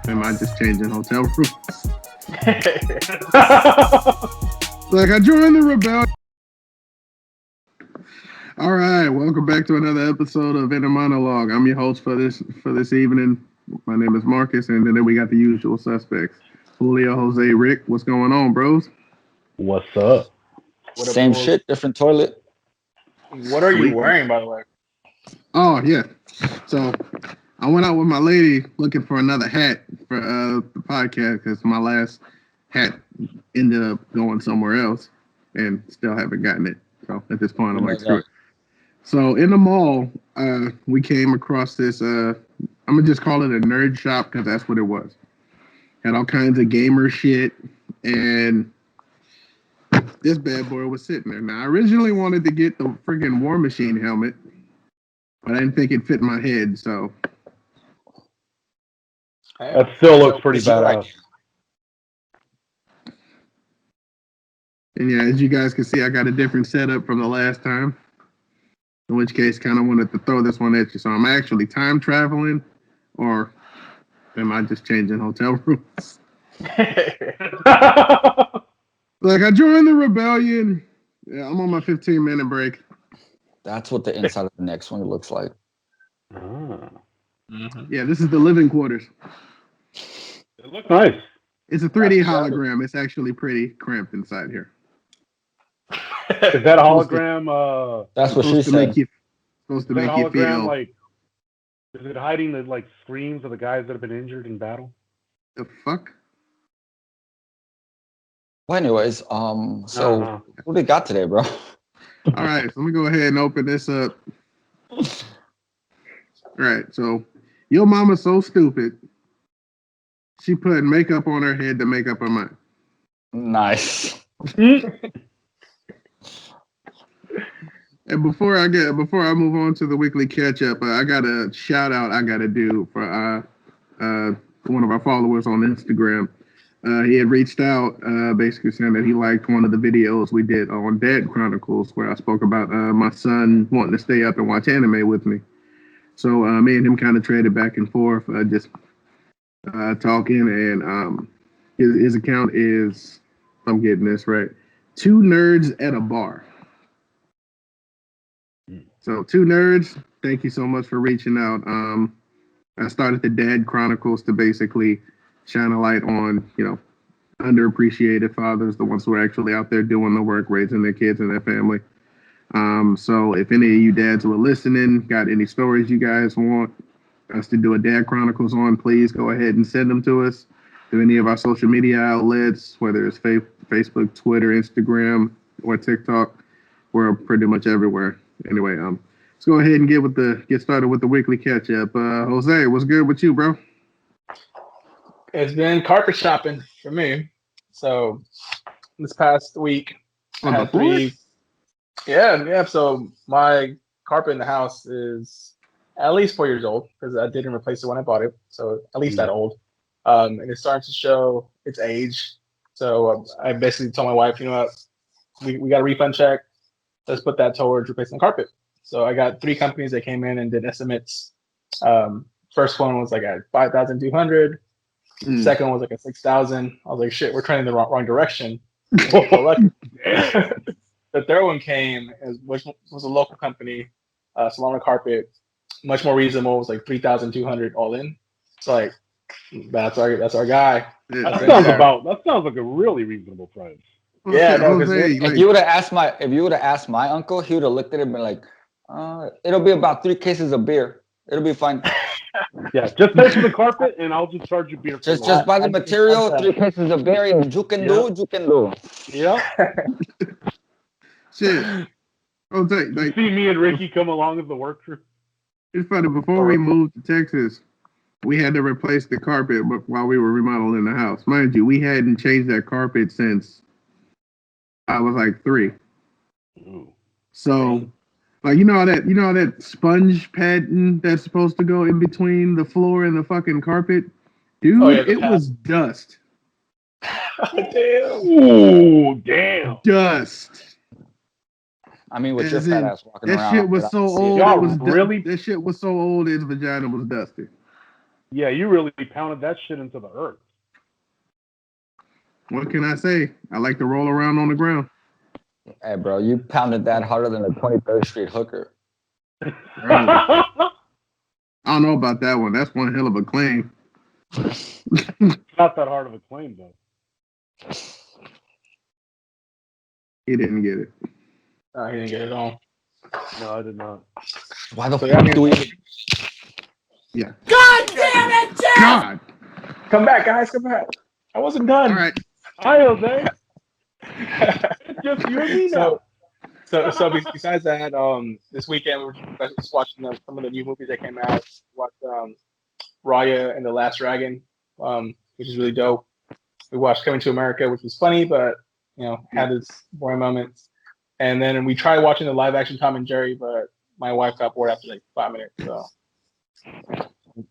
Am I just changing hotel rooms? Like I joined the rebellion. All right, welcome back to another episode of In a Monolog. I'm your host for this evening. My name is Marcus, and then we got the usual suspects: Julio, Jose, Rick. What's going on, bros? What's up? Same shit, different toilet. What are you wearing, by the way? Oh yeah. So I went out with my lady looking for another hat for the podcast because my last hat ended up going somewhere else, and still haven't gotten it. So at this point, I'm like, screw it. So in the mall, we came across this. I'm gonna just call it a nerd shop because that's what it was. Had all kinds of gamer shit, and this bad boy was sitting there. Now I originally wanted to get the freaking War Machine helmet, but I didn't think it fit my head. So that still looks pretty badass. And yeah, as you guys can see, I got a different setup from the last time. In which case, kind of wanted to throw this one at you. So I'm actually time traveling, or am I just changing hotel rooms? Like I joined the rebellion. Yeah, I'm on my 15-minute break. That's what the inside of the next one looks like. Yeah, this is the living quarters. It looks nice. It's a 3D hologram. It's actually pretty cramped inside here. Is that a hologram? That's what she said. Supposed to make you feel like. Is it hiding the screams of the guys that have been injured in battle? The fuck? Well, anyways, so what we got today, bro? All right, so let me go ahead and open this up. All right, so your mama's so stupid. She put makeup on her head to make up her mind. Nice. And before I move on to the weekly catch up, I got a shout out I got to do for one of our followers on Instagram. He had reached out, basically saying that he liked one of the videos we did on Dad Chronicles, where I spoke about my son wanting to stay up and watch anime with me. So me and him kind of traded back and forth, just talking, and his account is, if I'm getting this right, 2 nerds at a bar. So 2 nerds, thank you so much for reaching out. I started the Dad Chronicles to basically shine a light on, underappreciated fathers, the ones who are actually out there doing the work, raising their kids and their family. So if any of you dads who are listening, got any stories you guys want us to do a Dad Chronicles on, please go ahead and send them to us through any of our social media outlets, whether it's Facebook, Twitter, Instagram, or TikTok. We're pretty much everywhere. Anyway, let's go ahead and get started with the weekly catch up. Jose, what's good with you, bro? It's been carpet shopping for me. So this past week, I had 3. Yeah. So my carpet in the house is at least 4 years old because I didn't replace it when I bought it. So at least that old. And it's starting to show its age. So I basically told my wife, you know what, we got a refund check. Let's put that towards replacing the carpet. So I got 3 companies that came in and did estimates. First one was like at $5,200. Second one was like a $6,000. I was like, shit, we're trending the wrong direction. The third one came, which was a local company, Salon Carpet, much more reasonable. It was like $3,200 all in. So like, that's our guy. That sounds like a really reasonable price. Yeah, no, if you would have asked my uncle, he would have looked at it and been like, it'll be about 3 cases of beer. It'll be fine. Yeah, just pay for the carpet and I'll just charge you beer. Just buy the material, 3 cases of beer, and you can do. Yeah. Shit. You see me and Ricky come along as the work crew. It's funny, before we moved to Texas, we had to replace the carpet while we were remodeling the house. Mind you, we hadn't changed that carpet since I was like 3. Ooh. So, like, you know that sponge pattern that's supposed to go in between the floor and the fucking carpet? Dude, it was dust. Damn. Ooh, damn. Dust. I mean, with your fat ass walking around. That shit was so old. That shit was so old, his vagina was dusty. Yeah, you really pounded that shit into the earth. What can I say? I like to roll around on the ground. Hey, bro, you pounded that harder than a 23rd Street hooker. I don't know about that one. That's one hell of a claim. It's not that hard of a claim, though. He didn't get it. No, he didn't get it at all. No, I did not. Why the So, fuck yeah, do we? Yeah. God damn it, Jeff! God. Come back, guys. Come back. I wasn't done. All right. Hi, Jose. It's just you and me now. So besides that, this weekend we're just watching some of the new movies that came out. Watched Raya and the Last Dragon, which is really dope. We watched Coming to America, which was funny, but had its boring moments. And then we tried watching the live action Tom and Jerry, but my wife got bored after like 5 minutes. So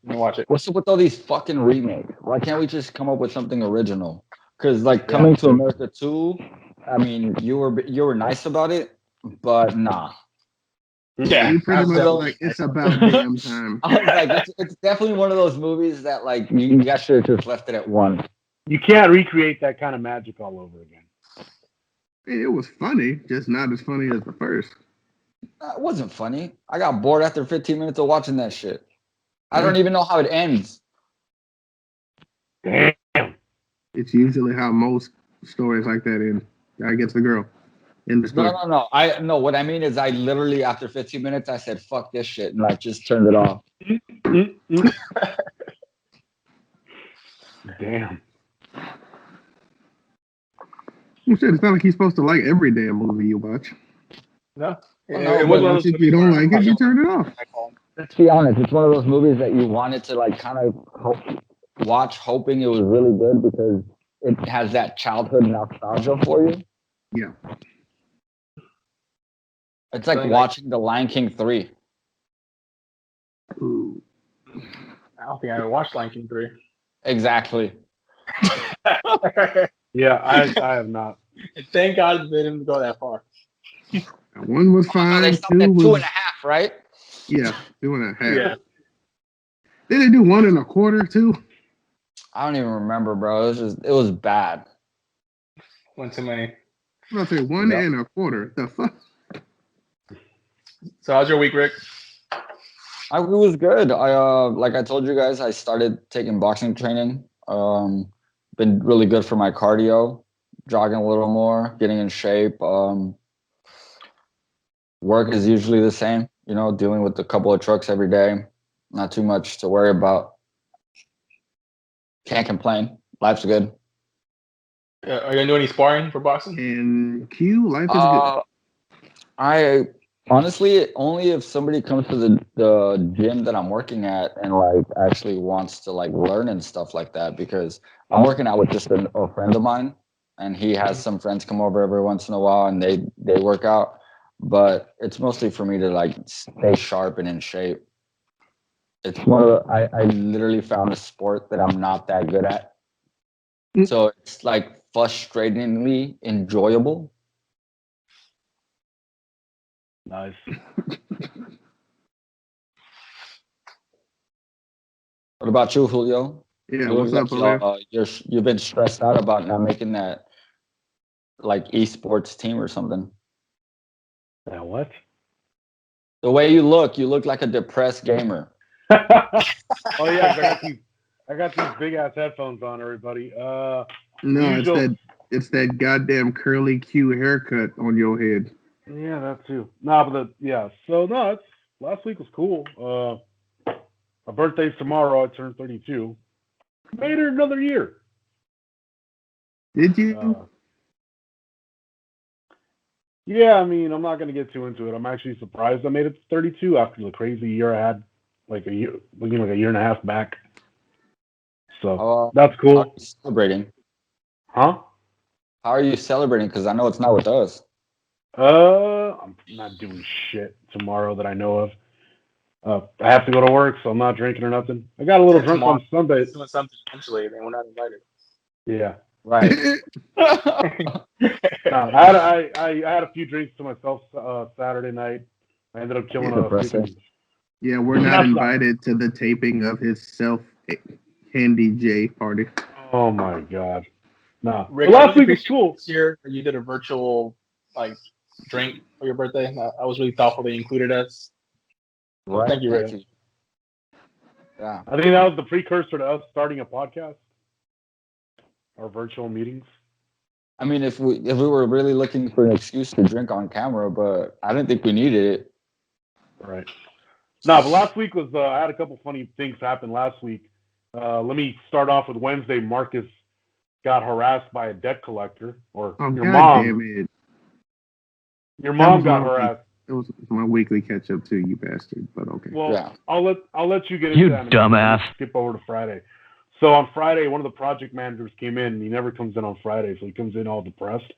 we watch it. What's up with all these fucking remakes? Why can't we just come up with something original? Because like Coming to America 2, I mean, you were nice about it, but nah. Yeah, You pretty much like it's about damn time. I was like, it's definitely one of those movies that like you guys should have just left it at 1. You can't recreate that kind of magic all over again. It was funny, just not as funny as the first. It wasn't funny. I got bored after 15 minutes of watching that shit. I don't even know how it ends. Damn. It's usually how most stories like that end. Guy gets the girl in the story. No. What I mean is, I literally after 15 minutes, I said, "Fuck this shit," and I just turned it off. Damn. Well, shit, it's not like he's supposed to like every damn movie you watch. No, it was one of those If you don't like it, you turn it off. Let's be honest. It's one of those movies that you wanted to like kind of watch, hoping it was really good because it has that childhood nostalgia for you. Yeah. It's like watching The Lion King 3. Ooh. I don't think I ever watched Lion King 3. Exactly. Yeah, I have not. Thank God they didn't go that far. One was fine. They stopped at 2.5, right? Yeah, 2.5. Yeah. Did they do 1.25 too? I don't even remember, bro. It was bad. One too many. I'm about to say 1.25. The fuck? So how's your week, Rick? It was good. Like I told you guys, I started taking boxing training. Been really good for my cardio, jogging a little more, getting in shape. Work is usually the same, dealing with a couple of trucks every day. Not too much to worry about. Can't complain. Life's good. Are you gonna do any sparring for boxing? And Q, life is good. I honestly, only if somebody comes to the gym that I'm working at and like actually wants to like learn and stuff like that, because I'm working out with just a friend of mine, and he has some friends come over every once in a while and they work out, but it's mostly for me to like stay sharp and in shape. It's one of the, I literally found a sport that I'm not that good at, so it's like frustratingly enjoyable. Nice. What about you, Julio? Yeah, what's up, Julio? You've been stressed out about not making that like esports team or something. Yeah, what? The way you look like a depressed gamer. Oh yeah, I got these big ass headphones on, everybody. No, it's that goddamn curly Q haircut on your head. Yeah, that too. So it's last week was cool. My birthday's tomorrow. I turned 32. Made it another year. Did you? Yeah, I mean, I'm not gonna get too into it. I'm actually surprised I made it to 32 after the crazy year I had, like a year and a half back. So that's cool. How are you celebrating? Huh? How are you celebrating? Because I know it's not with us. I'm not doing shit tomorrow that I know of. I have to go to work, so I'm not drinking or nothing. I got a little drunk on Sunday. Doing something eventually, and we're not invited. Yeah. Right. I had a few drinks to myself Saturday night. I ended up killing a freaking... Yeah, we're not invited to the taping of his Handy J party. Oh my god. Nah. Rick, Last week was cool. This year, you did a virtual like drink for your birthday. I was really thoughtful they included us. Right. Thank you, Rick. Yeah. I think that was the precursor to us starting a podcast. Our virtual meetings. I mean, if we were really looking for an excuse to drink on camera, but I didn't think we needed it. Right. No, but last week was I had a couple funny things happen last week. Let me start off with Wednesday. Marcus got harassed by a debt collector, or your mom. Damn it. Your mom got harassed. It was my weekly catch up too, you bastard. But okay. Well, Yeah. I'll let you get into that. You dumbass. Skip over to Friday. So on Friday, one of the project managers came in, and he never comes in on Friday, so he comes in all depressed.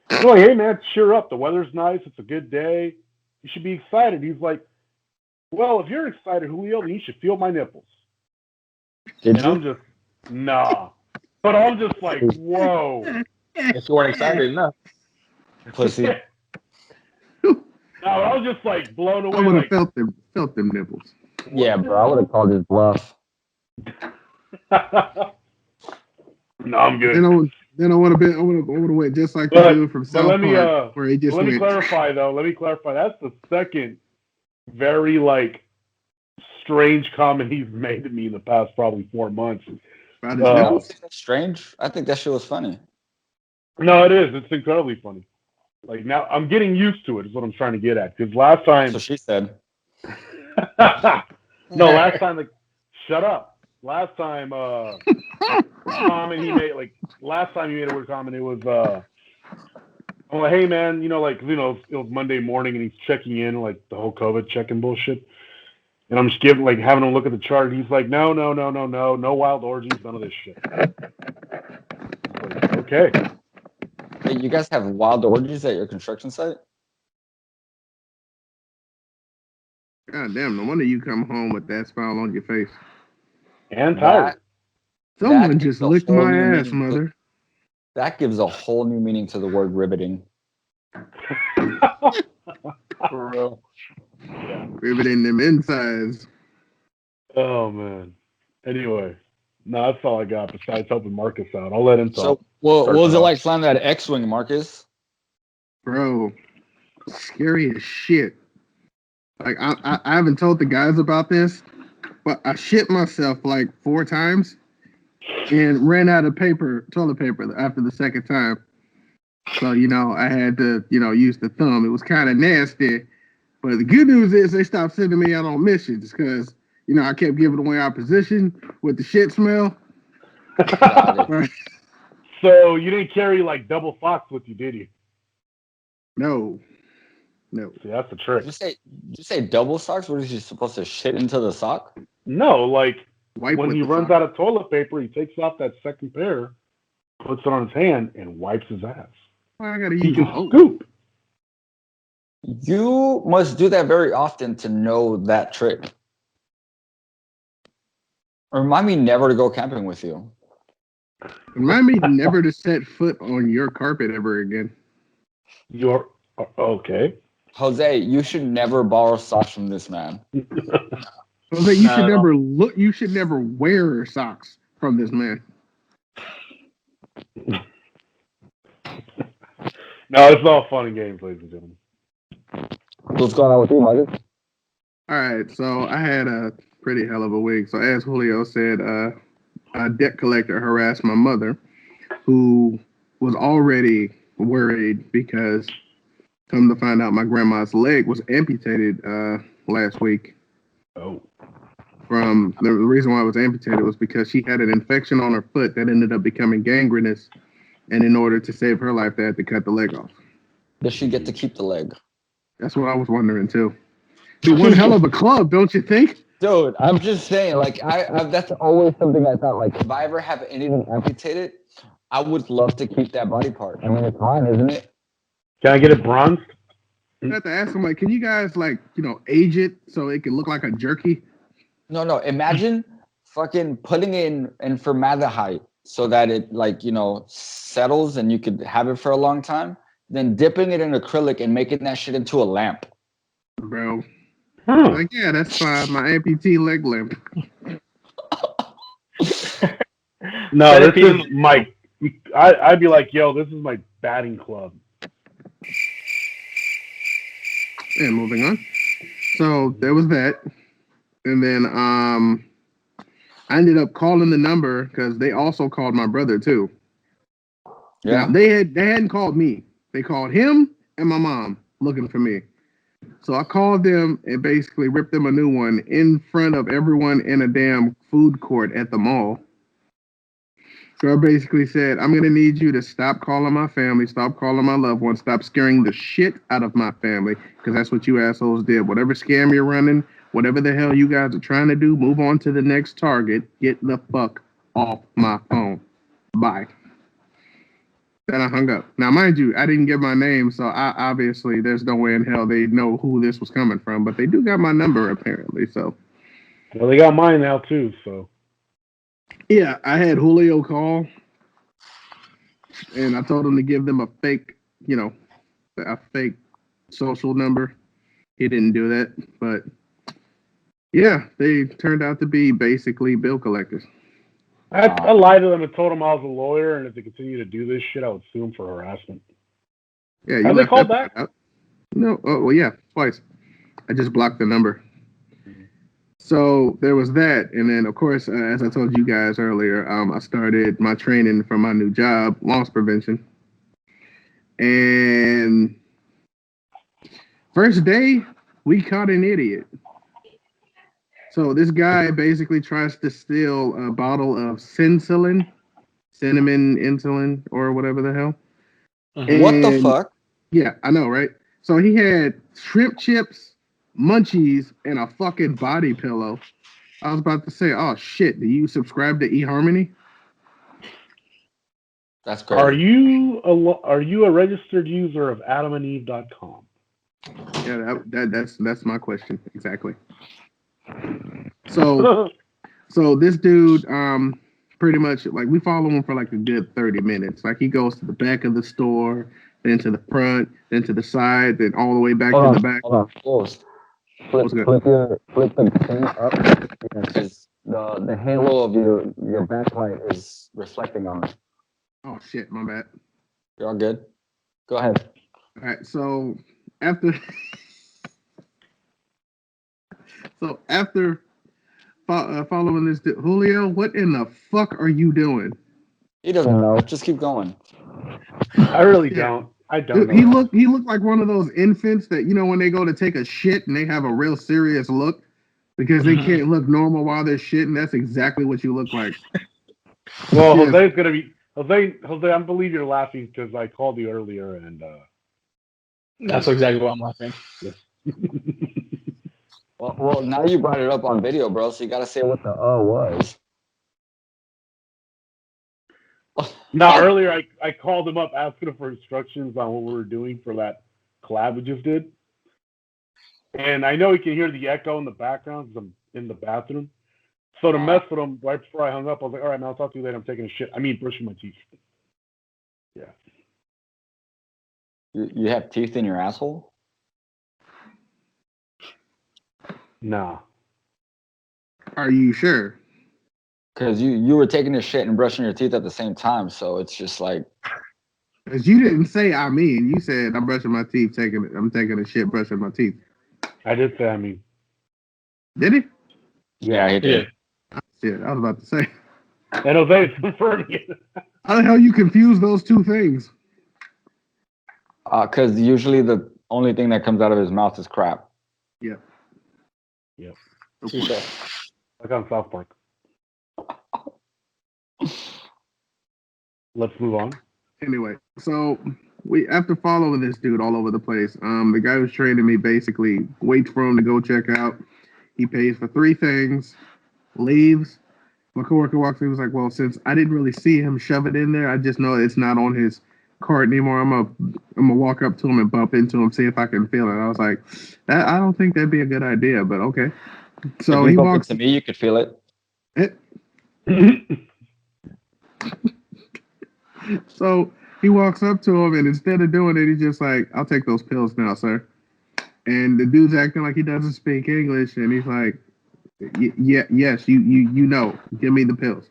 I'm like, hey man, cheer up. The weather's nice. It's a good day. You should be excited. He's like, well, if you're excited, Julio, then you should feel my nipples. Did And I'm just, nah. But I'm just like, whoa. If you weren't excited enough. Pussy. No, I was just like blown away. I would have Like, felt them nipples. Yeah, bro. I would have called his bluff. no, I'm good. Then I would have went just like But- the dude from but South let me, Park, where he just Let me went. clarify, though. That's the second very, like, strange comment he's made to me in the past probably 4 months. About his I don't nipples. think that's strange. I think that shit was funny. No, it is. It's incredibly funny. Like, now I'm getting used to it is what I'm trying to get at. Because last time... So she said. No, last time, like, shut up. Last time, comment he made, like, last time he made a weird comment, it was, I'm like, hey, man, it was Monday morning, and he's checking in, like, the whole COVID check-in bullshit. And I'm just having him look at the chart. And he's like, no wild orgies, none of this shit. Like, okay. Hey, you guys have wild orgies at your construction site? God damn, no wonder you come home with that smile on your face. And tired. Someone gives just a licked whole my new ass, meaning to- mother. That gives a whole new meaning to the word riveting. For real. Riveting them insides. Oh, man. Anyway. No, that's all I got besides helping Marcus out. I'll let him talk. So, what was it off. like flying that X-Wing, Marcus? Bro, scary as shit. Like, I haven't told the guys about this, but I shit myself like 4 times and ran out of toilet paper after the second time. So, I had to, use the thumb. It was kind of nasty. But the good news is they stopped sending me out on missions because, I kept giving away our position with the shit smell. Right. So you didn't carry, like, double socks with you, did you? No. See, that's the trick. Did you say double socks? What is he supposed to shit into the sock? No, like, Wipe when with he the runs sock. out of toilet paper, he takes off that second pair, puts it on his hand, and wipes his ass. Why I gotta He use can both? scoop. You must do that very often to know that trick. Remind me never to go camping with you. Remind me never to set foot on your carpet ever again. You're okay. Jose, you should never borrow socks from this man. Jose, you Not should at all. never look. You should never wear socks from this man. No, it's all fun and games, ladies and gentlemen. What's going on with you, Marcus? All right, so I had a pretty hell of a week. So as Julio said, a debt collector harassed my mother, who was already worried because, come to find out, my grandma's leg was amputated last week. Oh. From the reason why it was amputated was because she had an infection on her foot that ended up becoming gangrenous, and in order to save her life, they had to cut the leg off. Does she get to keep the leg? That's what I was wondering too. Dude, one hell of a club, don't you think? Dude, I'm just saying, like, I that's always something I thought, like, if I ever have anything amputated, I would love to keep that body part. I mean, it's mine, isn't it? Can I get it bronzed? I have to ask them, like, can you guys, like, age it so it can look like a jerky? No. Imagine fucking putting it in formaldehyde so that it, like, settles and you could have it for a long time. Then dipping it in acrylic and making that shit into a lamp. Bro. Huh. Like, yeah, that's fine. My amputee leg lamp. No, Set it this to is you. my. I'd be like, yo, this is my batting club. And moving on. So there was that, and then I ended up calling the number because they also called my brother too. Yeah. Now they hadn't called me. They called him and my mom looking for me. So I called them and basically ripped them a new one in front of everyone in a damn food court at the mall. So I basically said, I'm going to need you to stop calling my family, stop calling my loved ones, stop scaring the shit out of my family, because that's what you assholes did. Whatever scam you're running, whatever the hell you guys are trying to do, move on to the next target. Get the fuck off my phone. Bye. Then I hung up. Now, mind you, I didn't give my name, so obviously there's no way in hell they know who this was coming from, but they do got my number apparently, so. Well, they got mine now too, so. Yeah, I had Julio call, and I told him to give them a fake social number. He didn't do that, but yeah, they turned out to be basically bill collectors. I lied to them and told them I was a lawyer, and if they continue to do this shit, I would sue them for harassment. Yeah, you Have they left called that back? part out. No, well, yeah, twice. I just blocked the number. So there was that, and then of course, as I told you guys earlier, I started my training for my new job, loss prevention. And first day, we caught an idiot. So this guy basically tries to steal a bottle of cinnamon insulin, or whatever the hell. What the And- fuck? Yeah, I know, right? So he had shrimp chips, munchies, and a fucking body pillow. I was about to say, oh shit, do you subscribe to eHarmony? That's great. Are you a registered user of AdamandEve.com? Yeah, that's my question exactly. So this dude, pretty much like we follow him for like a good 30 minutes. Like he goes to the back of the store, then to the front, then to the side, then all the way back to the back. Hold on. Close. Flip the thing up, because the halo of your backlight is reflecting on it. Oh shit, my bad. You're all good. Go ahead. All right, so after following this, Julio, what in the fuck are you doing? He doesn't know. Just keep going. I really Yeah. don't. I don't Dude, know. he looked like one of those infants that, you know, when they go to take a shit and they have a real serious look because they can't look normal while they're shitting. That's exactly what you look like. Well, Yes. Jose's gonna be Jose. I believe you're laughing because I called you earlier, and That's exactly why I'm laughing. Well, now you brought it up on video, bro. So you gotta say what the was. now earlier I called him up asking him for instructions on what we were doing for that collab we just did, and I know he can hear the echo in the background because I'm in the bathroom. So to mess with him right before I hung up, I was like, "All right, man, I'll talk to you later. I'm taking a shit. I mean, brushing my teeth." Yeah. You have teeth in your asshole? Nah. Are you sure? Because you were taking a shit and brushing your teeth at the same time, so it's just like. Because you didn't say I mean. You said I'm brushing my teeth, I'm taking a shit, brushing my teeth. I did say I mean. Did he? Yeah, he did. Shit, I was about to say. And Jose is confirming it. How the hell you confuse those two things? Because usually the only thing that comes out of his mouth is crap. Yeah. Yep. Okay. Like on South Park. Let's move on. Anyway, so we after following this dude all over the place, the guy who's training me basically waits for him to go check out. He pays for 3 things, leaves. My coworker walks in, he was like, well, since I didn't really see him shove it in there, I just know it's not on his cart anymore. I'm gonna walk up to him and bump into him, see if I can feel it. I was like, I don't think that'd be a good idea, but okay. So if he you walks to me, you could feel it. So he walks up to him, and instead of doing it, he's just like, I'll take those pills now, sir. And the dude's acting like he doesn't speak English, and he's like, yes, you know, give me the pills.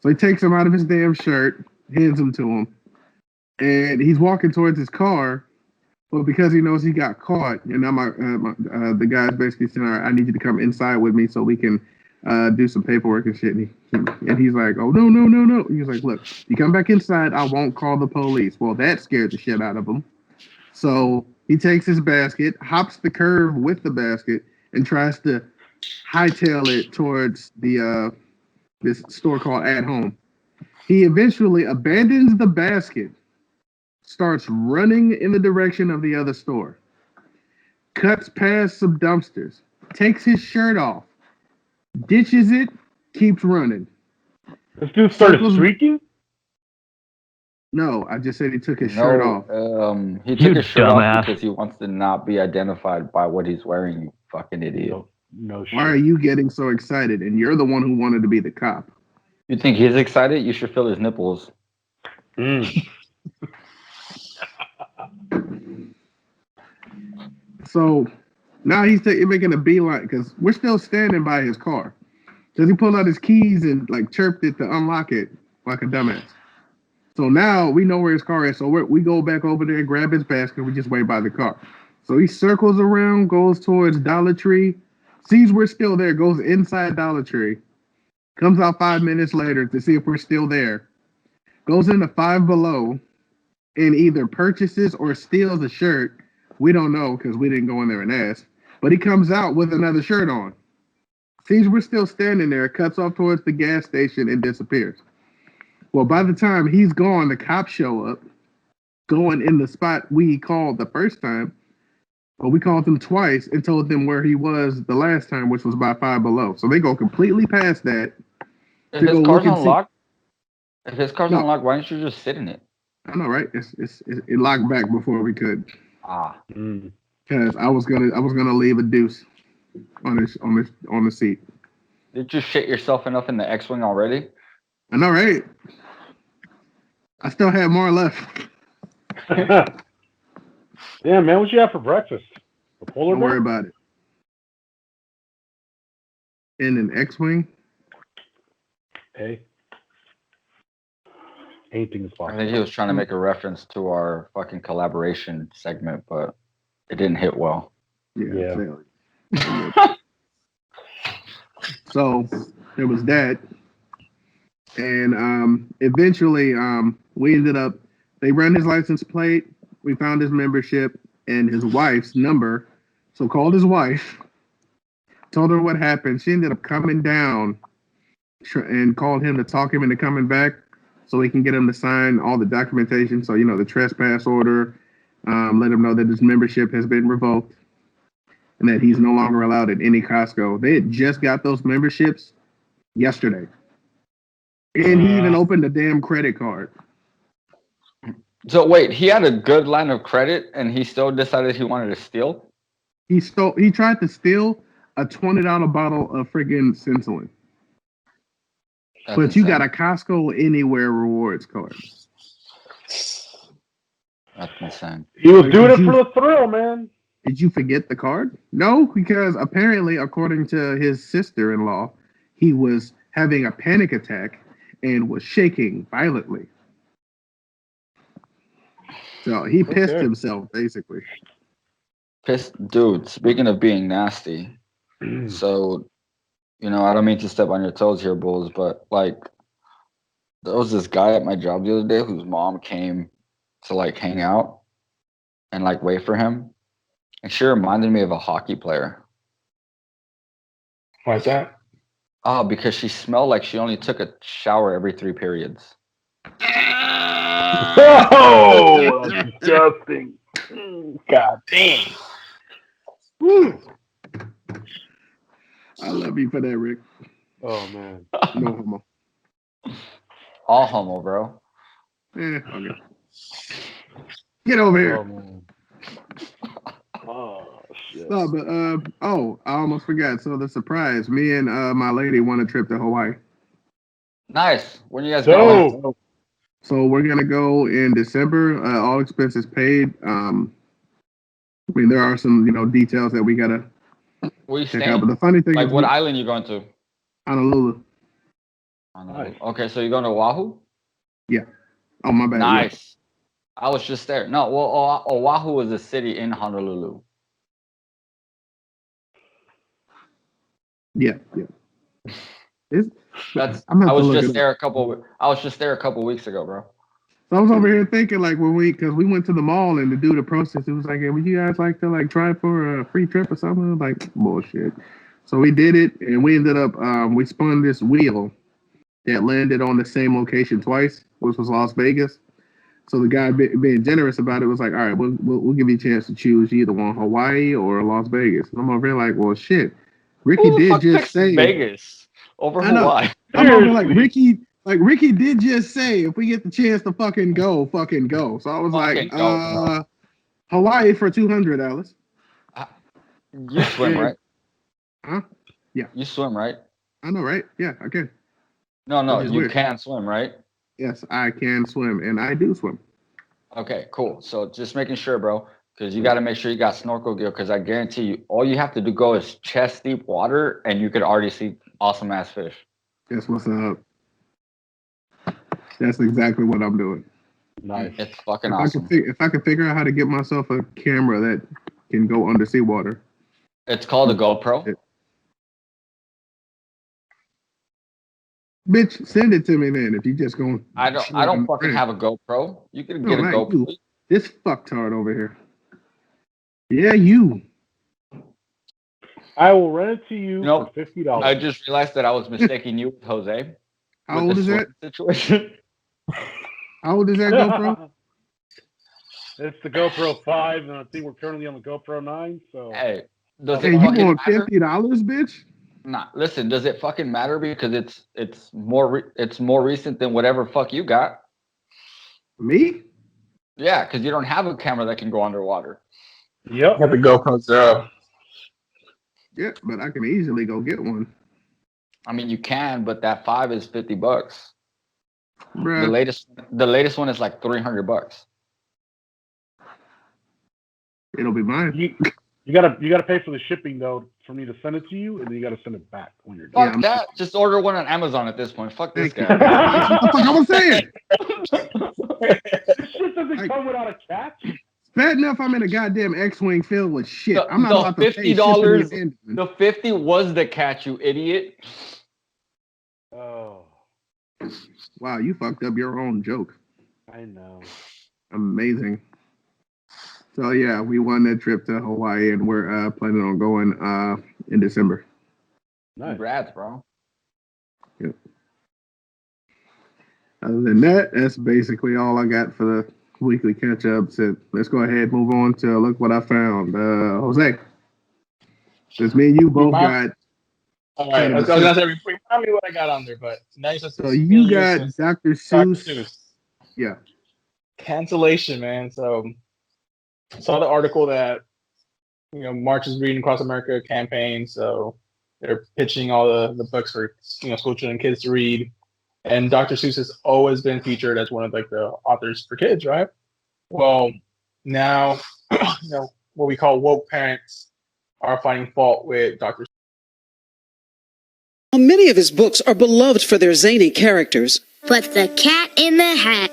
So he takes him out of his damn shirt, hands him to him, and he's walking towards his car. But because he knows he got caught, and now the guy's basically saying, "All right, I need you to come inside with me so we can do some paperwork and shit." And he's like, "Oh no, no, no, no!" He's like, "Look, you come back inside, I won't call the police." Well, that scared the shit out of him. So he takes his basket, hops the curb with the basket, and tries to hightail it towards the this store called At Home. He eventually abandons the basket, starts running in the direction of the other store, cuts past some dumpsters, takes his shirt off, ditches it, keeps running. This dude started streaking? No, I just said he took his shirt off. He took his shirt off because he wants to not be identified by what he's wearing, you fucking idiot. No shit. Why are you getting so excited? And you're the one who wanted to be the cop. You think he's excited? You should feel his nipples. So now he's making a beeline because we're still standing by his car. Because he pulled out his keys and like chirped it to unlock it like a dumbass. So now we know where his car is. So we go back over there, grab his basket. We just wait by the car. So he circles around, goes towards Dollar Tree, sees we're still there, goes inside Dollar Tree, comes out 5 minutes later to see if we're still there, goes into Five Below, and either purchases or steals a shirt. We don't know because we didn't go in there and ask. But he comes out with another shirt on. Sees we're still standing there, cuts off towards the gas station and disappears. Well, by the time he's gone, the cops show up, going in the spot we called the first time. But we called them twice and told them where he was the last time, which was by Five Below. So they go completely past that. If his car's unlocked, why didn't you just sit in it? I know, right? It locked back before we could. Because I was gonna leave a deuce on the seat. Did you shit yourself enough in the X-wing already? I know, right? I still have more left. Yeah, man, what you have for breakfast? A polar Don't bear? worry about it. In an X-wing? Hey. Anything is possible. I think he was trying to make a reference to our fucking collaboration segment, but it didn't hit well. Yeah. So there was that. And eventually we ended up, they ran his license plate, we found his membership and his wife's number. So called his wife, told her what happened. She ended up coming down and called him to talk him into coming back so we can get him to sign all the documentation. So, the trespass order, let him know that his membership has been revoked and that he's no longer allowed at any Costco. They had just got those memberships yesterday. And he even opened a damn credit card. So wait, he had a good line of credit and he still decided he wanted to steal? He tried to steal a $20 bottle of friggin' Sensoin. But you got a Costco Anywhere rewards card. That's insane. He was doing it for the thrill, man. Did you forget the card? No, because apparently, according to his sister-in-law, he was having a panic attack and was shaking violently. So he pissed himself, basically. Dude, speaking of being nasty, so, I don't mean to step on your toes here, Bulls, but, there was this guy at my job the other day whose mom came to, hang out and, wait for him. And she reminded me of a hockey player. Why is that? Oh, because she smelled like she only took a shower every 3 periods. Oh, that's disgusting. God dang. Woo. I love you for that, Rick. Oh, man. No homo. All homo, bro. Okay. Get over here. Oh, man. Oh, shit. No, but I almost forgot. So the surprise, me and my lady won a trip to Hawaii. Nice. When you guys going? So we're gonna go in December. All expenses paid. There are some details that we gotta check out. But the funny thing is, what island you going to? Honolulu. Nice. Okay, so you're going to Oahu? Yeah. Oh, my bad. Nice. I was just there. No, well, Oahu is a city in Honolulu. Yeah. That's. I'm I about to was look just it there up. I was just there a couple weeks ago, bro. So I was over here thinking like because we went to the mall and the dude the process, it was like, hey, would you guys like to like try for a free trip or something? I was like, bullshit. So we did it and we ended up we spun this wheel that landed on the same location twice, which was Las Vegas. So the guy being generous about it was like, all right, we'll give you a chance to choose. You either want Hawaii or Las Vegas. And I'm over here like, well, shit. Ricky Who the did fuck just picks say, Vegas over I know. Hawaii? I'm over here like Seriously. Ricky did just say, if we get the chance to fucking go. So I was Fucking like, go, bro. Hawaii for $200. You swim, Yeah. right? Huh? Yeah. You swim, right? I know, right? Yeah, I can. No, Which is you weird. can swim, right? Yes, I can swim, and I do swim. Okay, cool. So just making sure, bro, because you got to make sure you got snorkel gear. Because I guarantee you, all you have to do go is chest deep water, and you could already see awesome ass fish. That's what's up. That's exactly what I'm doing. Nice. It's fucking If awesome. if I can figure out how to get myself a camera that can go under seawater. It's called a GoPro. Bitch, send it to me then. If you just going, I don't fucking have a GoPro. You can get a GoPro. You. This fucktard over here. Yeah, you. I will rent it to you Nope. for $50. I just realized that I was mistaking you with Jose. How old is that? Situation. How old is that GoPro? It's the GoPro 5, and I think we're currently on the GoPro 9. So Hey, does Hey, it you fucking want matter? $50, bitch? Nah, listen. Does it fucking matter because it's more recent than whatever fuck you got? Me? Yeah, because you don't have a camera that can go underwater. yep. I have the GoPro Zero. Yeah, but I can easily go get one. I mean, you can, but that 5 is $50. Bruh. The latest one is like $300. It'll be mine. You gotta pay for the shipping though for me to send it to you, and then you gotta send it back when you're done. Fuck that. Just order one on Amazon at this point. Fuck this Thank guy. That's what the fuck I was saying. This shit doesn't come without a catch. Bad enough I'm in a goddamn X-Wing filled with shit. The- I'm not the about to pay $50 shipping and handling. The 50 was the catch, you idiot. Oh, Wow, you fucked up your own joke. I know. Amazing. So yeah, we won that trip to Hawaii, and we're planning on going in December. Nice. Congrats, bro. Yep. Other than that, that's basically all I got for the weekly catch-up. So let's go ahead and move on to look what I found. Jose, since me and you both got. All right, I was gonna say, remind me what I got on there, but now you So you got Dr. Seuss. Yeah. Cancellation, man. So I saw the article that March is Reading Across America campaign. So they're pitching all the books for school children and kids to read. And Dr. Seuss has always been featured as one of like the authors for kids, right? Well, now what we call woke parents are finding fault with Dr. While many of his books are beloved for their zany characters, Put the cat in the hat.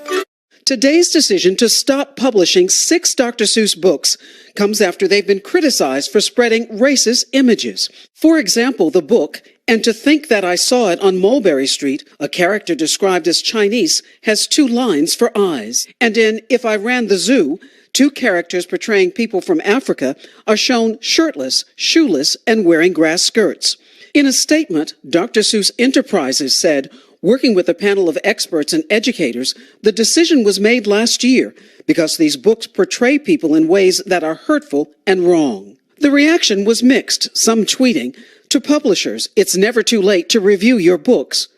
today's decision to stop publishing 6 Dr. Seuss books comes after they've been criticized for spreading racist images. For example, the book, And to Think That I Saw It on Mulberry Street, a character described as Chinese, has 2 lines for eyes. And in If I Ran the Zoo, 2 characters portraying people from Africa are shown shirtless, shoeless, and wearing grass skirts. In a statement, Dr. Seuss Enterprises said, working with a panel of experts and educators, the decision was made last year because these books portray people in ways that are hurtful and wrong. The reaction was mixed, some tweeting, to publishers, it's never too late to review your books.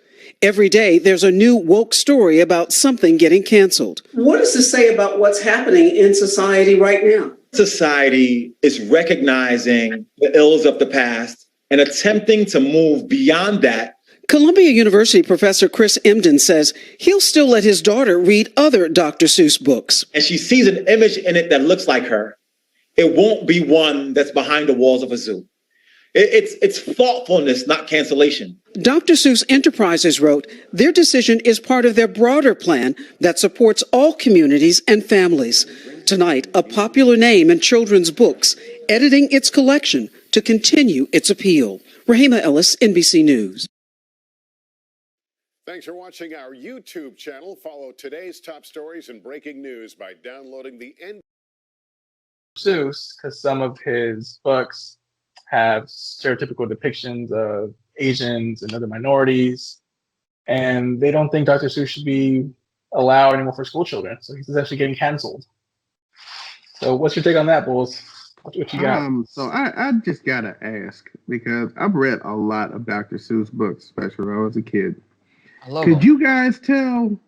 Every day, there's a new woke story about something getting canceled. What does this say about what's happening in society right now? Society is recognizing the ills of the past and attempting to move beyond that. Columbia University professor Chris Emden says he'll still let his daughter read other Dr. Seuss books. And she sees an image in it that looks like her. It won't be one that's behind the walls of a zoo. It's thoughtfulness, not cancellation. Dr. Seuss Enterprises wrote, their decision is part of their broader plan that supports all communities and families. Tonight, a popular name in children's books, editing its collection to continue its appeal. Rahima Ellis, NBC News. Thanks for watching our YouTube channel. Follow today's top stories and breaking news by downloading the Seuss, because some of his books have stereotypical depictions of Asians and other minorities, and they don't think Dr. Seuss should be allowed anymore for school children. So he's actually getting canceled. So what's your take on that, Bulls? What you got? So I just gotta ask, because I've read a lot of Dr. Seuss books, especially when I was a kid. Could you guys tell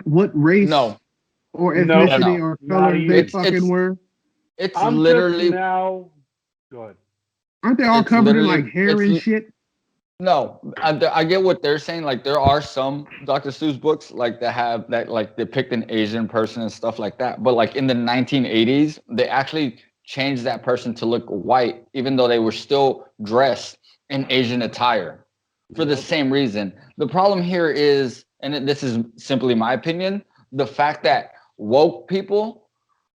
what race or ethnicity or color they fucking were? It's literally now. Go ahead. Aren't they all covered in like hair and shit? No, I get what they're saying. Like there are some Dr. Seuss books like that have that like depict an Asian person and stuff like that. But like in the 1980s, they actually changed that person to look white, even though they were still dressed in Asian attire for the same reason. The problem here is, and this is simply my opinion, the fact that woke people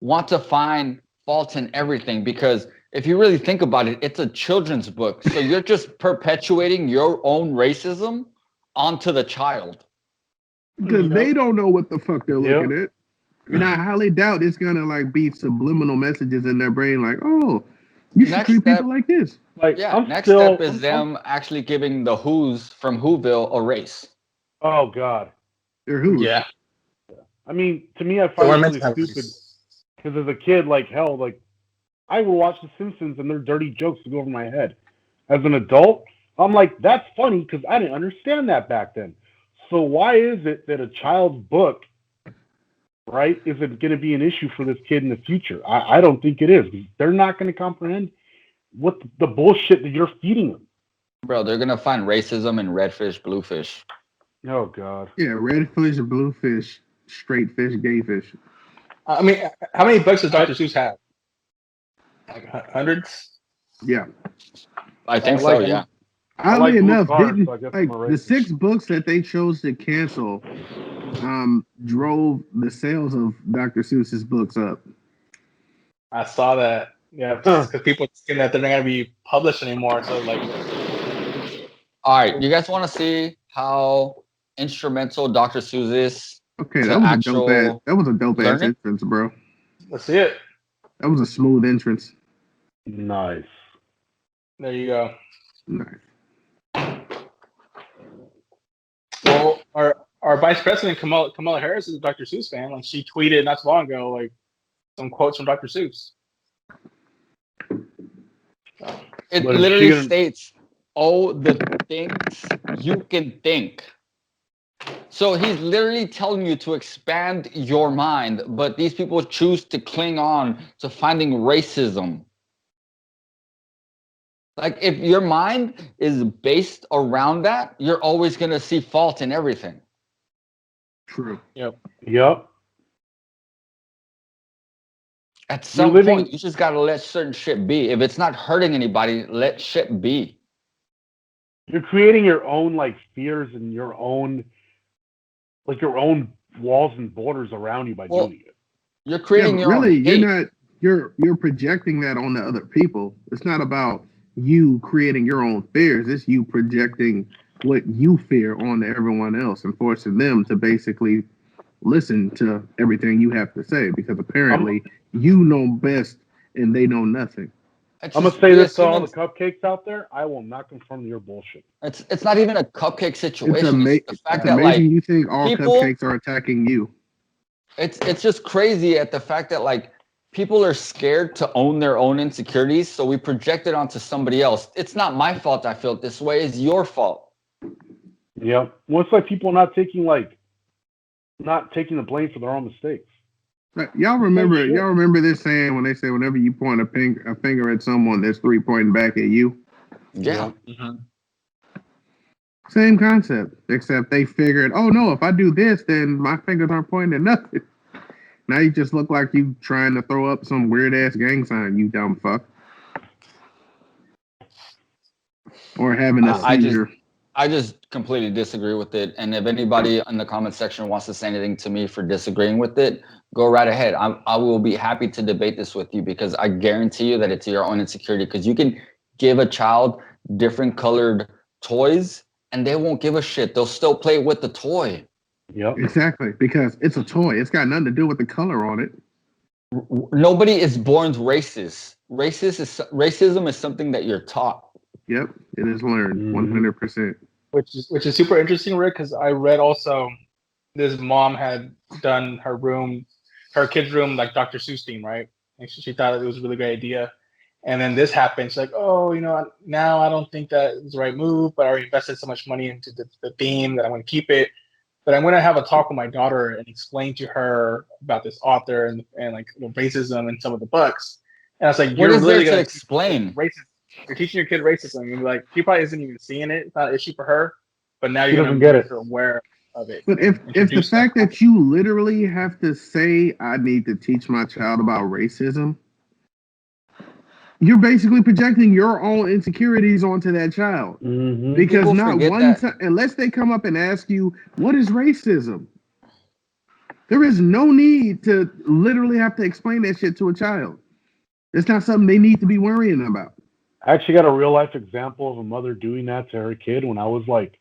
want to find fault in everything, because if you really think about it, it's a children's book. So you're just perpetuating your own racism onto the child. Because they don't know what the fuck they're looking at. And I highly doubt it's going to like be subliminal messages in their brain like, oh, you should treat people like this. Like, next step is them actually giving the Who's from Whoville a race. Oh, God. They're Who's. Yeah. I mean, to me, I find it really stupid. Because as a kid, like, hell, like, I will watch The Simpsons and their dirty jokes to go over my head. As an adult, I'm like, that's funny because I didn't understand that back then. So why is it that a child's book, right, is it going to be an issue for this kid in the future? I don't think it is. They're not going to comprehend what the bullshit that you're feeding them. Bro, they're going to find racism in red fish, blue fish. Oh, God. Yeah, red fish, blue fish, straight fish, gay fish. I mean, how many books does Dr. Seuss have? Like hundreds? Yeah. I think so, yeah. Oddly enough, the 6 books that they chose to cancel drove the sales of Dr. Seuss's books up. I saw that. Yeah, because people are thinking that they're not going to be published anymore. So, like, all right, you guys want to see how instrumental Dr. Seuss is? Okay, that was a dope ass entrance, bro. Let's see it. That was a smooth entrance. Nice. There you go. Nice. Well, our Vice President Kamala Harris is a Dr. Seuss fan. Like, she tweeted not too long ago, like, some quotes from Dr. Seuss. It literally states, "Oh, the things you can think." So he's literally telling you to expand your mind, but these people choose to cling on to finding racism. Like, if your mind is based around that, you're always going to see fault in everything. True. Yep. At some point, you just got to let certain shit be. If it's not hurting anybody, let shit be. You're creating your own, like, fears and your own walls and borders around you by doing it. You're creating your own hate. You're projecting that on the other people. It's not about you creating your own fears. It's you projecting what you fear onto everyone else and forcing them to basically listen to everything you have to say, because apparently you know best and they know nothing. I'm gonna say this to all the cupcakes out there: I will not conform to your bullshit. It's not even a cupcake situation. It's the fact that like you think all cupcakes are attacking you. It's just crazy at the fact that like people are scared to own their own insecurities, so we project it onto somebody else. It's not my fault I feel this way; it's your fault. Yeah, well, it's like people not taking the blame for their own mistakes. Y'all remember this saying when they say whenever you point a finger at someone, there's 3 pointing back at you? Yeah. Mm-hmm. Same concept, except they figured, oh no, if I do this, then my fingers aren't pointing at nothing. Now you just look like you trying to throw up some weird ass gang sign, you dumb fuck. or having a seizure. I just completely disagree with it. And if anybody in the comment section wants to say anything to me for disagreeing with it, go right ahead. I will be happy to debate this with you because I guarantee you that it's your own insecurity. Because you can give a child different colored toys and they won't give a shit. They'll still play with the toy. Yep. Exactly, because it's a toy. It's got nothing to do with the color on it. Nobody is born racist. Racism is something that you're taught. Yep, it is learned 100%. Which is super interesting, Rick, because I read also this mom had done her kid's room like Dr. Seuss theme, right? And she thought it was a really great idea. And then this happened. She's like, oh, now I don't think that is the right move, but I already invested so much money into the theme that I'm going to keep it. But I'm going to have a talk with my daughter and explain to her about this author and like racism in some of the books. And I was like, what is there to explain? Racism. You're teaching your kid racism. You're like, she probably isn't even seeing it. It's not an issue for her. But now you're going to get her aware of it. But if the fact that you literally have to say, I need to teach my child about racism, you're basically projecting your own insecurities onto that child. Mm-hmm. Because People not forget one time, unless they come up and ask you, what is racism? There is no need to literally have to explain that shit to a child. It's not something they need to be worrying about. I actually got a real life example of a mother doing that to her kid when I was like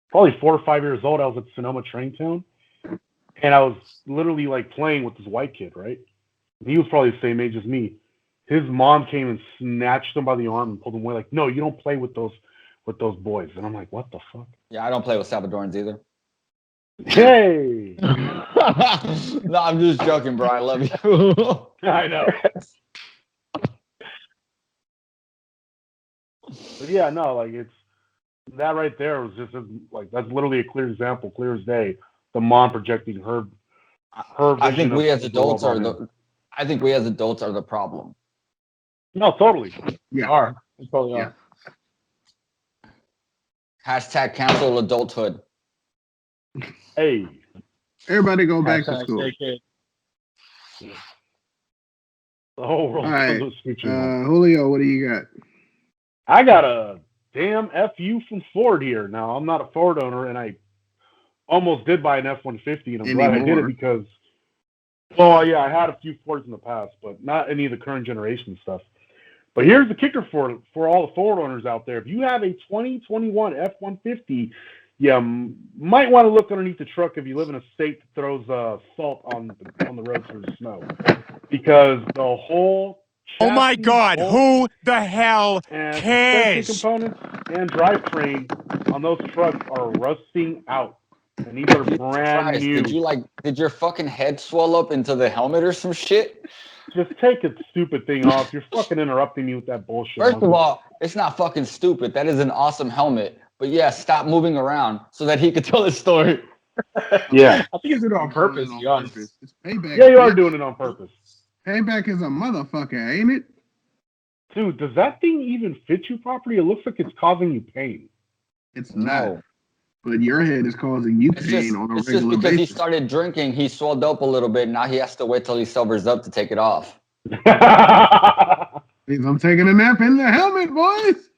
probably 4 or 5 years old. I was at Sonoma Train Town, and I was literally like playing with this white kid, right? He was probably the same age as me. His mom came and snatched him by the arm and pulled him away. Like, no, you don't play with those boys. And I'm like, what the fuck? Yeah, I don't play with Salvadorans either. Hey. No, I'm just joking, bro. I love you. I know. But yeah, no, like it's that right there was just like that's literally a clear example, clear as day. The mom projecting her. I think we as adults are the problem. No, totally. We are. We probably are. Hashtag cancel adulthood. Hey. Everybody go back to school. The whole world. All right. Julio, what do you got? I got a damn FU from Ford here. Now, I'm not a Ford owner, and I almost did buy an F-150, and I'm glad I did it because, well, yeah, I had a few Fords in the past, but not any of the current generation stuff. But here's the kicker for all the Ford owners out there. If you have a 2021 F-150, you might want to look underneath the truck if you live in a state that throws salt on the roads for the snow. Because the whole oh my God, who the hell cares? Components and drivetrain on those trucks are rusting out. And these are brand new. Did your fucking head swell up into the helmet or some shit? Just take a stupid thing off. You're fucking interrupting me with that bullshit. First of all, it's not fucking stupid. That is an awesome helmet. But yeah, stop moving around so that he could tell his story. Yeah. I think he's doing it on purpose, to be honest. It's payback. Yeah, you are doing it on purpose. Payback is a motherfucker, ain't it? Dude, does that thing even fit you properly? It looks like it's causing you pain. It's not. But your head is causing you pain on a regular basis. It's just because he started drinking, he swelled up a little bit. Now he has to wait till he sobers up to take it off. Means I'm taking a nap in the helmet, boys.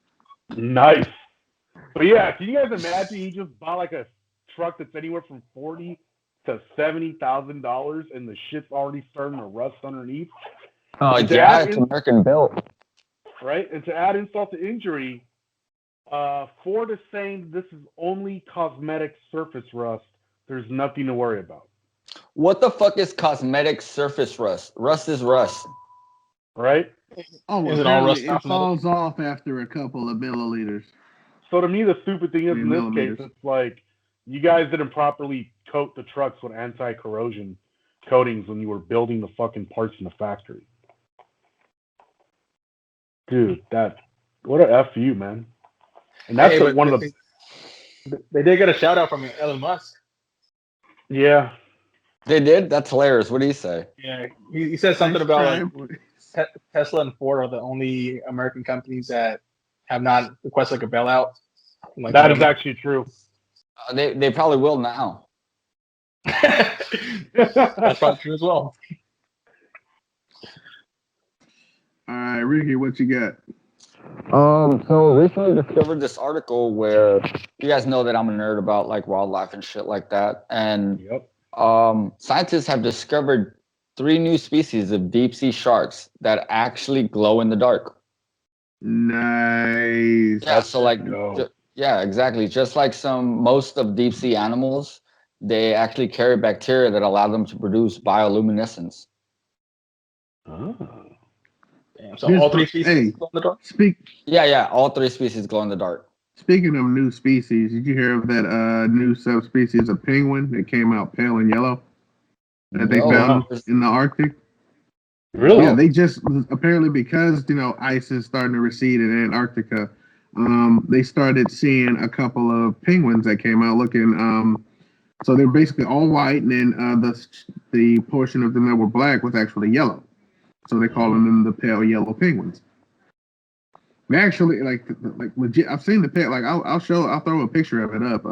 Nice. But yeah, can you guys imagine he just bought like a truck that's anywhere from $40,000 to $70,000 and the shit's already starting to rust underneath? Oh, yeah, it's American built. Right? And to add insult to injury, Ford is saying this is only cosmetic surface rust. There's nothing to worry about. What the fuck is cosmetic surface rust? Rust is rust. Right? Oh, well, it falls off after a couple of milliliters. So to me, the stupid thing is in this case, it's like you guys didn't properly coat the trucks with anti-corrosion coatings when you were building the fucking parts in the factory. Dude, what a FU, man. And that's one of the... They did get a shout-out from Elon Musk. Yeah. They did? That's hilarious. What did he say? Yeah, he said something about like, Tesla and Ford are the only American companies that have not requested like a bailout. Like, that is actually true. They probably will now. That's probably true as well. All right, Ricky, what you got? So recently discovered this article where you guys know that I'm a nerd about like wildlife and shit like that, and Yep. scientists have discovered 3 new species of deep sea sharks that actually glow in the dark. Nice. Yeah, so like, Go. yeah, exactly. Just like most of deep sea animals, they actually carry bacteria that allow them to produce bioluminescence. Ah. Damn, so all 3 species Hey, glow in the dark? Yeah, all 3 species glow in the dark. speaking of new species, did you hear of that new subspecies of penguin that came out pale and yellow that they No, found in the Arctic? Really? Yeah, they just apparently because ice is starting to recede in Antarctica, they started seeing a couple of penguins that came out looking. So they're basically all white, and then the portion of them that were black was actually yellow. So they're calling them the pale yellow penguins. They actually like legit. I've seen the pale. Like I'll throw a picture of it up.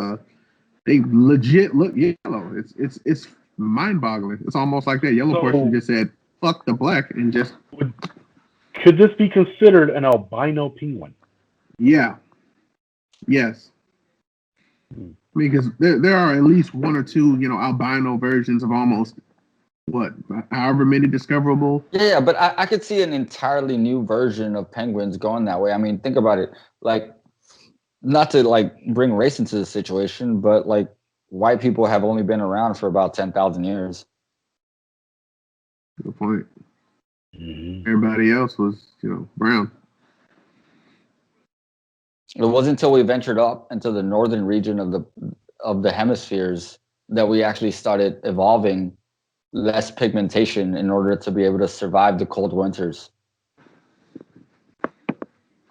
They legit look yellow. It's mind boggling. It's almost like that yellow portion just said fuck the black and just. Could this be considered an albino penguin? Yeah. Yes. Because there are at least 1 or 2 albino versions of almost however many discoverable. Yeah, but I could see an entirely new version of penguins going that way. I mean, think about it. Like, not to like bring race into the situation, but like white people have only been around for about 10,000 years. Good point. Everybody else was, brown. It wasn't until we ventured up into the northern region of the hemispheres that we actually started evolving less pigmentation in order to be able to survive the cold winters.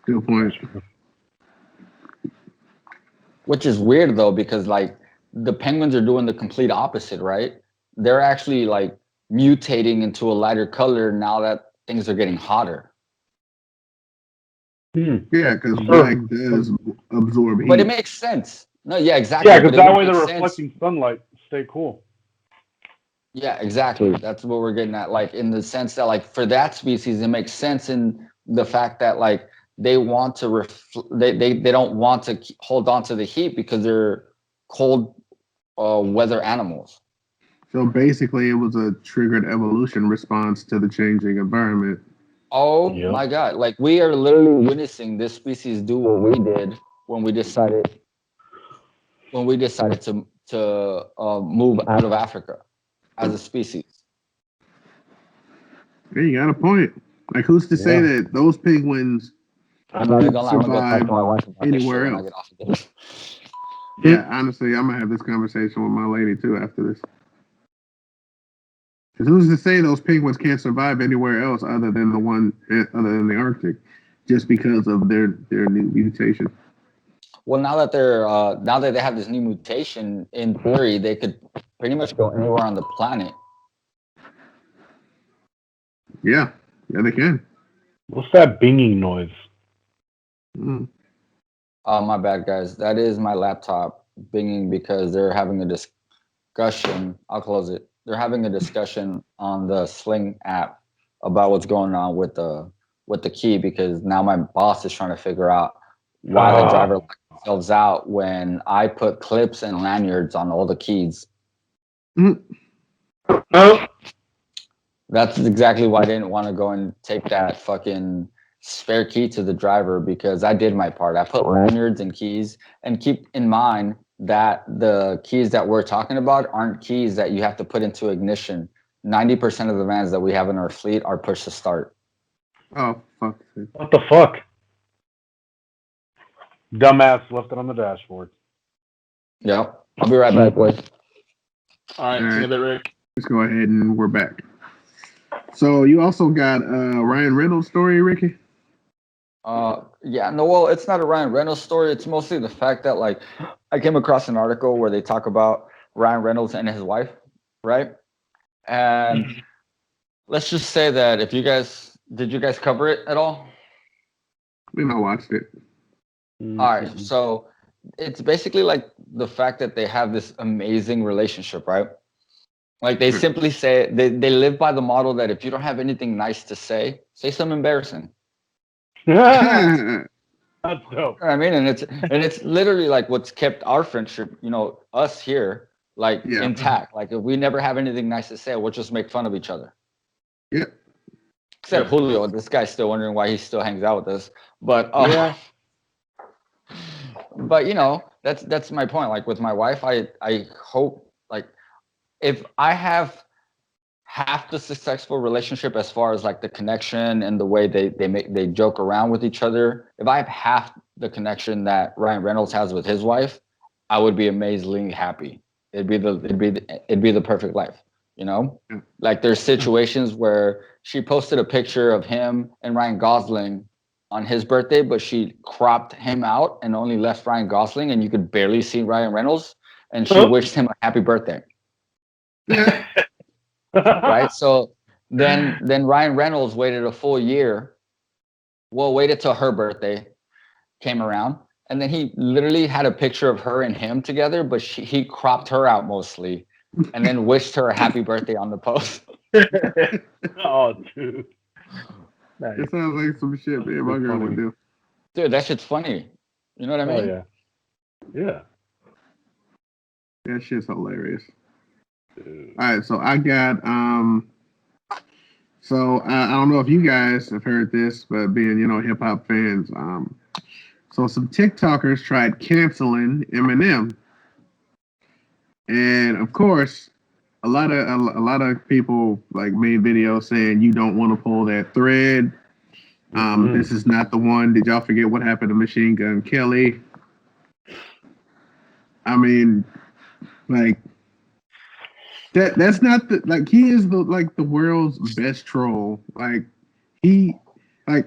Good point. Which is weird though, because like the penguins are doing the complete opposite, right? They're actually like mutating into a lighter color now that things are getting hotter. Yeah, because black does absorb heat. But it makes sense. No, yeah, exactly. Yeah, because that way they're reflecting sunlight. Stay cool. Yeah, exactly. That's what we're getting at. Like in the sense that like for that species, it makes sense in the fact that like they want to they don't want to hold on to the heat because they're cold weather animals. So basically, it was a triggered evolution response to the changing environment. Oh my God! Like we are literally witnessing this species do what we did when we decided to move out of Africa as a species. Hey, you got a point. Like, who's to say that those penguins could survive anywhere else? Yeah, honestly, I'm gonna have this conversation with my lady too after this. Because who's to say those penguins can't survive anywhere else other than the Arctic, just because of their new mutation? Well, now that they have this new mutation, in theory, they could pretty much go anywhere on the planet. Yeah, they can. What's that binging noise? Oh, my bad, guys. That is my laptop binging because they're having a discussion. I'll close it. They're having a discussion on the Sling app about what's going on with the key, because now my boss is trying to figure out why the driver locked themselves out when I put clips and lanyards on all the keys. That's exactly why I didn't want to go and take that fucking spare key to the driver, because I did my part. I put lanyards and keys, and keep in mind that the keys that we're talking about aren't keys that you have to put into ignition. 90% of the vans that we have in our fleet are push to start. Oh, fuck. What the fuck? Dumbass left it on the dashboard. Yep. I'll be right back, boys. All right. See you in a bit, Rick. Let's go ahead and we're back. So you also got Ryan Reynolds' story, Ricky? Yeah, no, well, it's not a Ryan Reynolds story. It's mostly the fact that, like, I came across an article where they talk about Ryan Reynolds and his wife, right? And let's just say that did you guys cover it at all? I watched it. All right, so it's basically like the fact that they have this amazing relationship, right? Like they simply say, they live by the model that if you don't have anything nice to say something embarrassing. That's dope. I mean, and it's literally like what's kept our friendship, us here, like intact. Like if we never have anything nice to say, we'll just make fun of each other. Yeah. Except Julio, this guy's still wondering why he still hangs out with us. But but that's my point. Like with my wife, I hope like if I have half the successful relationship as far as like the connection and the way they joke around with each other, if I have half the connection that Ryan Reynolds has with his wife, I would be amazingly happy. It'd be the perfect life, Like there's situations where she posted a picture of him and Ryan Gosling on his birthday, but she cropped him out and only left Ryan Gosling, and you could barely see Ryan Reynolds, and she wished him a happy birthday. Right? So then Ryan Reynolds waited a full year. Well, waited till her birthday came around, and then he literally had a picture of her and him together, but he cropped her out mostly, and then wished her a happy birthday on the post. Oh, dude. Nice. It sounds like some shit me and my girl would do. Dude, that shit's funny. You know what I mean? Oh, yeah. That shit's hilarious. Dude. All right, so I got I don't know if you guys have heard this, but being hip hop fans, so some TikTokers tried canceling Eminem, and of course, a lot of people like made videos saying you don't want to pull that thread. This is not the one. Did y'all forget what happened to Machine Gun Kelly? I mean, like that's not he is the world's best troll. Like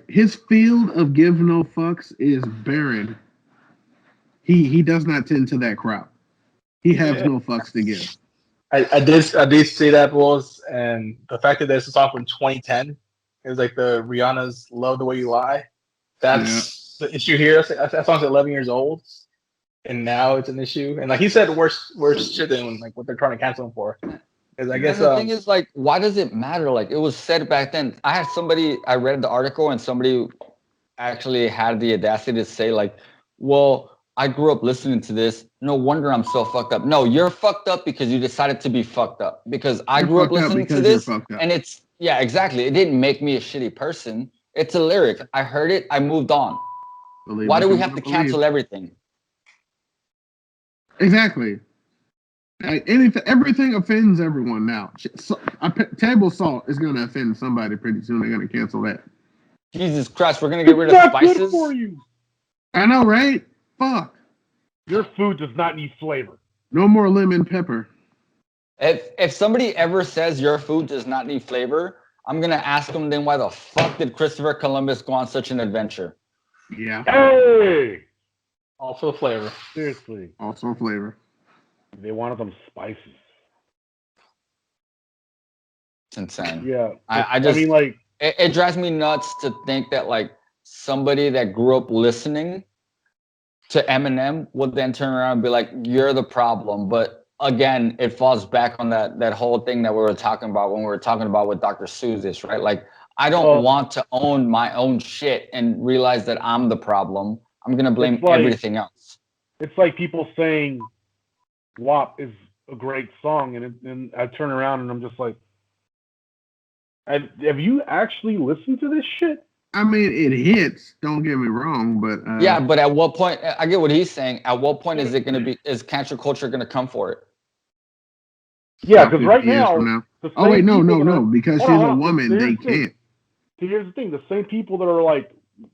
his field of give no fucks is barren. He does not tend to that crop. He has no fucks to give. I did see that, Bulls, and the fact that this is off from 2010 is like the Rihanna's "Love the Way You Lie." That's the issue here. That song's 11 years old, and now it's an issue. And like he said, worse shit than like what they're trying to cancel him for. Because I guess the thing is, like, why does it matter? Like, it was said back then. I read the article, and somebody actually had the audacity to say, like, well, I grew up listening to this. No wonder I'm so fucked up. No, you're fucked up because you decided to be fucked up. Because I grew up listening to this, and it's exactly. It didn't make me a shitty person. It's a lyric. I heard it. I moved on. Why do we have to cancel everything? Exactly. Everything offends everyone now. Table salt is going to offend somebody pretty soon. They're going to cancel that. Jesus Christ, we're going to get rid of spices? Good for you. I know, right? Fuck. Your food does not need flavor. No more lemon pepper. If somebody ever says your food does not need flavor, I'm going to ask them then why the fuck did Christopher Columbus go on such an adventure? Yeah. Hey! Also flavor. Seriously. Also flavor. They wanted them spices. It's insane. Yeah. I mean, like, it drives me nuts to think that like somebody that grew up listening to Eminem would then turn around and be like, you're the problem. But again, it falls back on that whole thing that we were talking about when we were talking about with Dr. Seuss, right? Like, I don't want to own my own shit and realize that I'm the problem. I'm going to blame everything else. It's like people saying WAP is a great song, and I turn around and I'm just like, have you actually listened to this shit? I mean, it hits. Don't get me wrong, but yeah. But at what point? I get what he's saying. At what point is it going to be? Is cancel culture going to come for it? Yeah, because right now. Oh wait, no. Because she's a woman, they can't. See, here's the thing: the same people that are like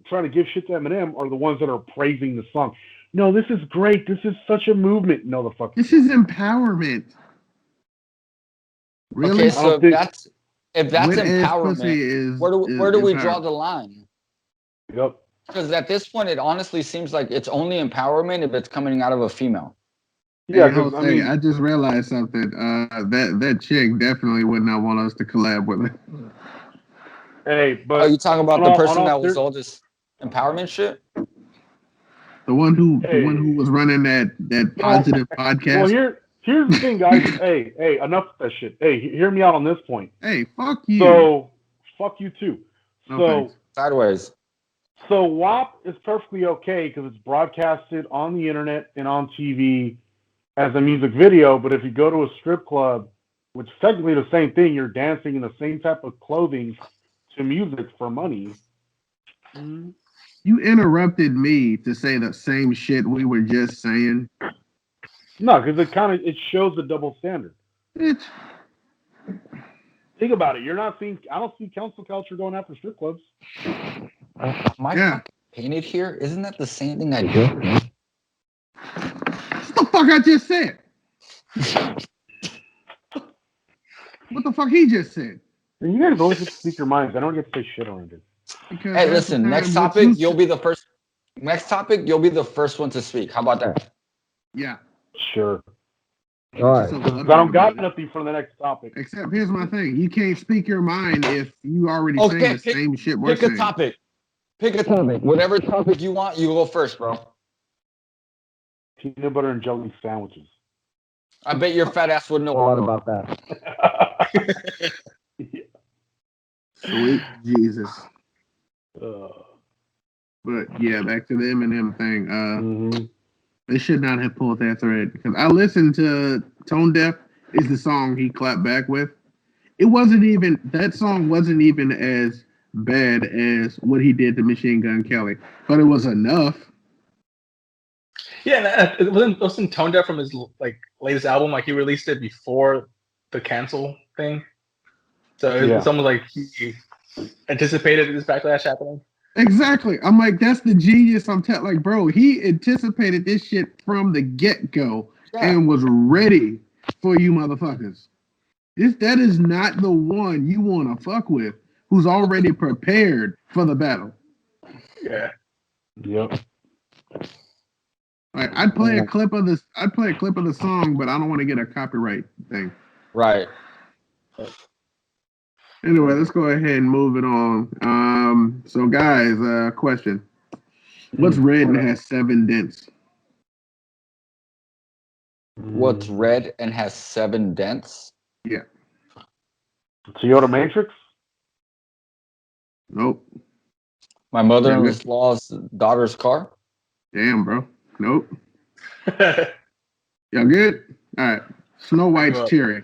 trying to give shit to Eminem are the ones that are praising the song. No, this is great. This is such a movement. No, the fuck. This is empowerment. Really? Okay, so if that's empowerment, where do we draw the line? Yep. Because at this point, it honestly seems like it's only empowerment if it's coming out of a female. Yeah, hey, I just realized something. That chick definitely would not want us to collab with her. Hey, but are you talking about the person that was all this empowerment shit? The one who was running that positive podcast. Well, here's the thing, guys. hey, enough of that shit. Hey, hear me out on this point. Hey, fuck you. So, fuck you too. No, sideways. So WAP is perfectly okay because it's broadcasted on the internet and on TV as a music video. But if you go to a strip club, which is technically the same thing, you're dancing in the same type of clothing to music for money. You interrupted me to say the same shit we were just saying. No, because it shows the double standard. It's Think about it. You're not seeing. I don't see council culture going after strip clubs. Am I fucking painted here? Isn't that the same thing I do? what the fuck I just said. What the fuck he just said. And you guys always get to speak your minds. I don't get to say shit on it. Because Hey, half the listen. time Next what topic, you you'll be the first. Next topic, you'll be the first one to speak. How about that? Yeah. Sure. All right. So, I don't got nothing for the next topic. Except here's my thing. You can't speak your mind if you already saying the same shit we're Pick saying. a topic. Pick a topic. Whatever topic you want, you go first, bro. Peanut butter and jelly sandwiches. I bet your fat ass would know a lot about that. Sweet Jesus. But yeah, back to the Eminem thing. They should not have pulled that thread because I listened to Tone Deaf is the song he clapped back with. That song wasn't even as bad as what he did to Machine Gun Kelly, but it was enough. Yeah, it wasn't Tone Deaf from his latest album. Like he released it before the cancel thing, so it's almost like he anticipated this backlash happening. Exactly. I'm like, that's the genius. Like, bro, he anticipated this shit from the get-go and was ready for you motherfuckers. That is not the one you want to fuck with who's already prepared for the battle. Yeah. Yep. Like, I'd play a clip of the song, but I don't want to get a copyright thing. Right. Anyway, let's go ahead and move it on. So guys, question. What's red and has 7 dents? What's red and has 7 dents? Yeah. Toyota Matrix? Nope. My mother-in-law's daughter's car? Damn, bro. Nope. Y'all good? All right. Snow White's cherry.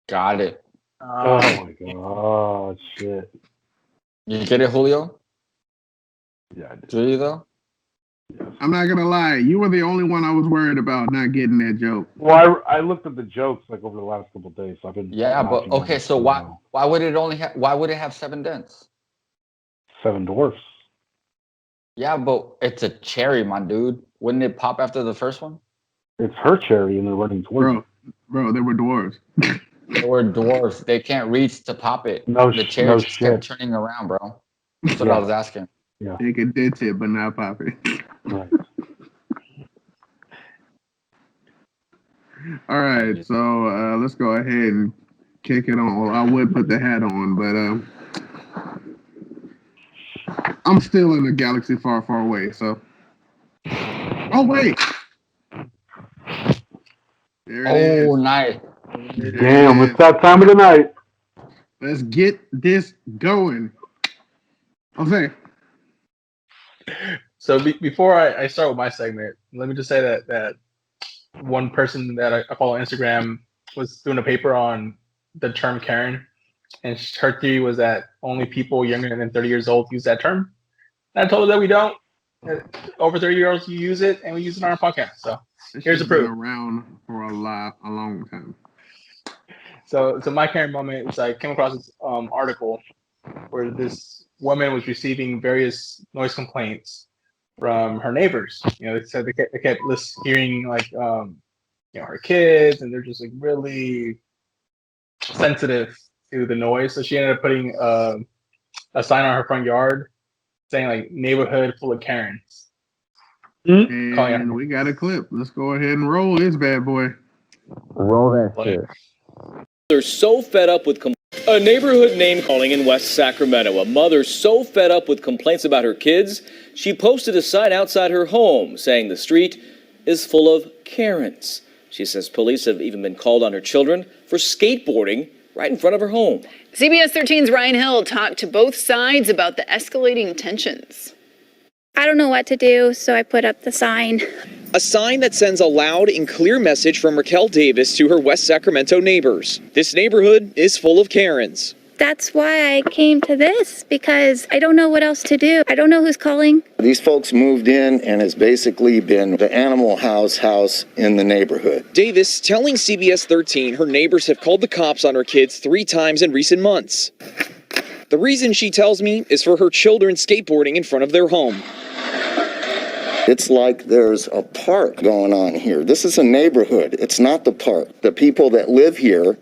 Got it. Oh my god, shit. You get it, Julio? Yeah, I did. Do you though? I'm not gonna lie. You were the only one I was worried about not getting that joke. Well, I looked at the jokes like over the last couple of days. So I've been but okay. So why would it have 7 dents? 7 dwarfs. Yeah, but it's a cherry, my dude. Wouldn't it pop after the first one? It's her cherry, and they're running towards it. Bro, they were dwarves. They were dwarfs. They can't reach to pop it. The cherry just kept turning around, bro. That's what I was asking. Yeah. They can dent it, but not pop it. Right. All right, so let's go ahead and kick it on. Well, I would put the hat on, but I'm still in a galaxy far, far away. So, oh wait, there it is. Nice. Damn, it's that time of the night. Let's get this going. Okay. So before I start with my segment, let me just say that one person that I follow on Instagram was doing a paper on the term Karen, and her theory was that only people younger than 30 years old use that term. And I told her that we don't. Over 30 years old, you use it, and we use it on our podcast. So here's the proof. Been around for a long time. So my Karen moment is I came across this article where this woman was receiving various noise complaints from her neighbors. They said they kept hearing her kids, and they're just like really sensitive to the noise. So she ended up putting a sign on her front yard saying like "neighborhood full of Karens." And we got a clip. Let's go ahead and roll this bad boy. Roll that shit. They're so fed up with a neighborhood name calling in West Sacramento. A mother so fed up with complaints about her kids, she posted a sign outside her home saying the street is full of Karens. She says police have even been called on her children for skateboarding right in front of her home. CBS 13's Ryan Hill talked to both sides about the escalating tensions. I don't know what to do, so I put up the sign. A sign that sends a loud and clear message from Raquel Davis to her West Sacramento neighbors. This neighborhood is full of Karens. That's why I came to this, because I don't know what else to do. I don't know who's calling. These folks moved in and has basically been the animal house in the neighborhood. Davis telling CBS 13 her neighbors have called the cops on her kids 3 times in recent months. The reason, she tells me, is for her children skateboarding in front of their home. It's like there's a park going on here. This is a neighborhood. It's not the park. The people that live here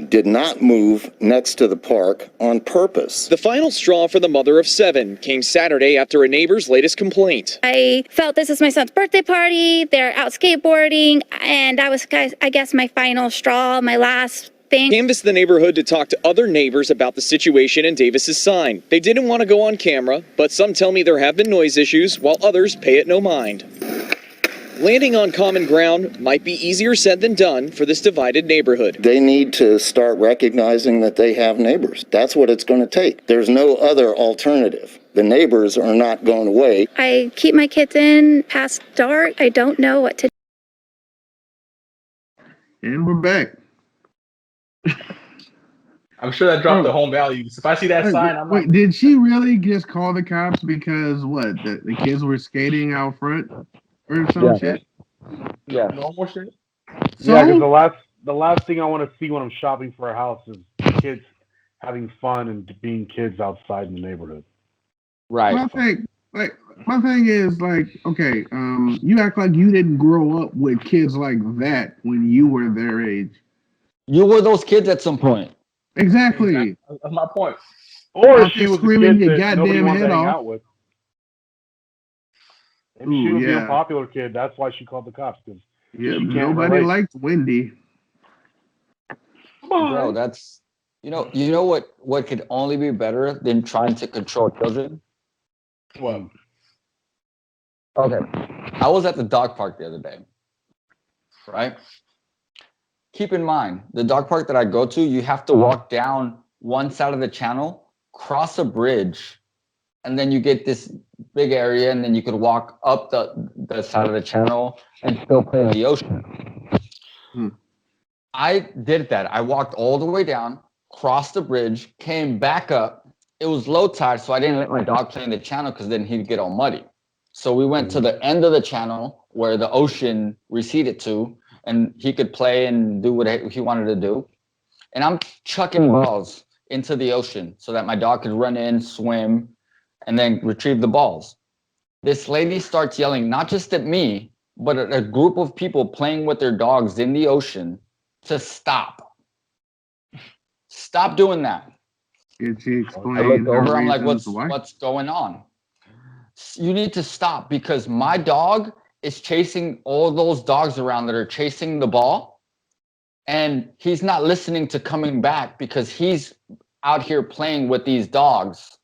did not move next to the park on purpose. The final straw for the mother of 7 came Saturday after a neighbor's latest complaint. I felt this is my son's birthday party. They're out skateboarding, and that was, I guess, my final straw, my last thing. Canvassed the neighborhood to talk to other neighbors about the situation and Davis's sign. They didn't want to go on camera, but some tell me there have been noise issues, while others pay it no mind. Landing on common ground might be easier said than done for this divided neighborhood. They need to start recognizing that they have neighbors. That's what it's going to take. There's no other alternative. The neighbors are not going away. I keep my kids in past dark. I don't know what to do. And we're back. I'm sure that dropped the home values. If I see that sign, I'm like, did she really just call the cops because what? The kids were skating out front or some shit? Yeah. normal shit. So, Yeah, because the last thing I want to see when I'm shopping for a house is kids having fun and being kids outside in the neighborhood. Right. my thing is like, okay, you act like you didn't grow up with kids like that when you were their age. You were those kids at some point. Exactly. That's my point. Or Out she there was screaming the your kid that nobody goddamn wanted to head hang off. out with. Maybe she was yeah. the unpopular kid. That's why she called the cops. Because Yeah, she can't nobody relate. liked Wendy. Bro, that's you know what could only be better than trying to control children? What? Okay. I was at the dog park the other day. Right? Keep in mind, the dog park that I go to, you have to walk down one side of the channel, cross a bridge, and then you get this big area, and then you could walk up the side of the channel and still play in the ocean. I did that. I walked all the way down, crossed the bridge, came back up. It was low tide, so I didn't let my dog play in the channel because then he'd get all muddy. So we went to the end of the channel where the ocean receded to, and he could play and do what he wanted to do. And I'm chucking balls into the ocean so that my dog could run in, swim, and then retrieve the balls. This lady starts yelling, not just at me, but at a group of people playing with their dogs in the ocean to stop. Stop doing that. Did she explain? I looked her over, I'm like, reasons why? what's going on? You need to stop because my dog is chasing all those dogs around that are chasing the ball. And he's not listening to coming back because he's out here playing with these dogs.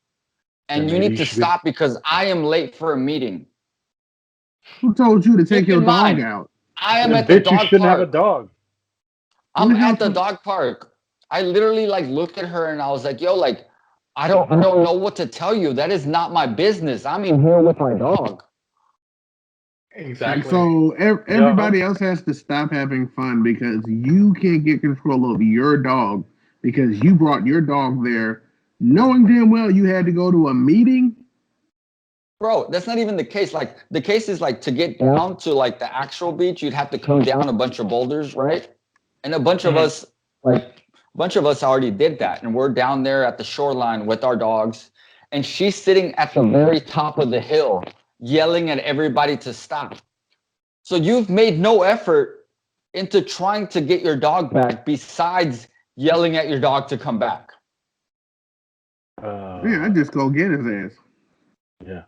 And you need to stop because I am late for a meeting. Who told you to take Keep your in dog mind, out? I am at the dog You shouldn't park. have a dog. I'm at the dog park. I literally looked at her and I was like, yo, I don't know what to tell you. That is not my business. I'm in here with my dog. Exactly. So everybody else has to stop having fun because you can't get control of your dog because you brought your dog there knowing damn well you had to go to a meeting. Bro, that's not even the case. The case is to get down to the actual beach, you'd have to come down a bunch of boulders, right? And a bunch of us already did that. And we're down there at the shoreline with our dogs. And she's sitting at the very top of the hill yelling at everybody to stop. So you've made no effort into trying to get your dog back besides yelling at your dog to come back. Yeah, I just go get his ass. Yeah.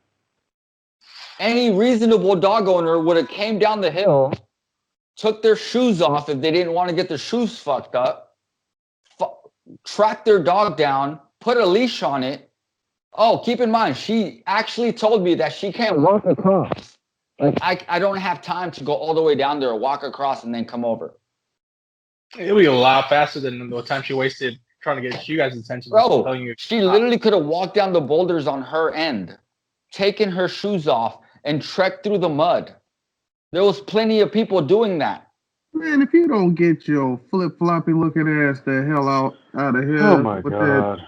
Any reasonable dog owner would have came down the hill, took their shoes off if they didn't want to get their shoes fucked up, tracked their dog down, put a leash on it. Oh, keep in mind, she actually told me that she can't walk across. I don't have time to go all the way down there, walk across, and then come over. It'll be a lot faster than the time she wasted trying to get you guys' attention. Bro, telling you she literally could have walked down the boulders on her end, taken her shoes off, and trekked through the mud. There was plenty of people doing that. Man, if you don't get your flip-floppy looking ass the hell out of here. Oh my god.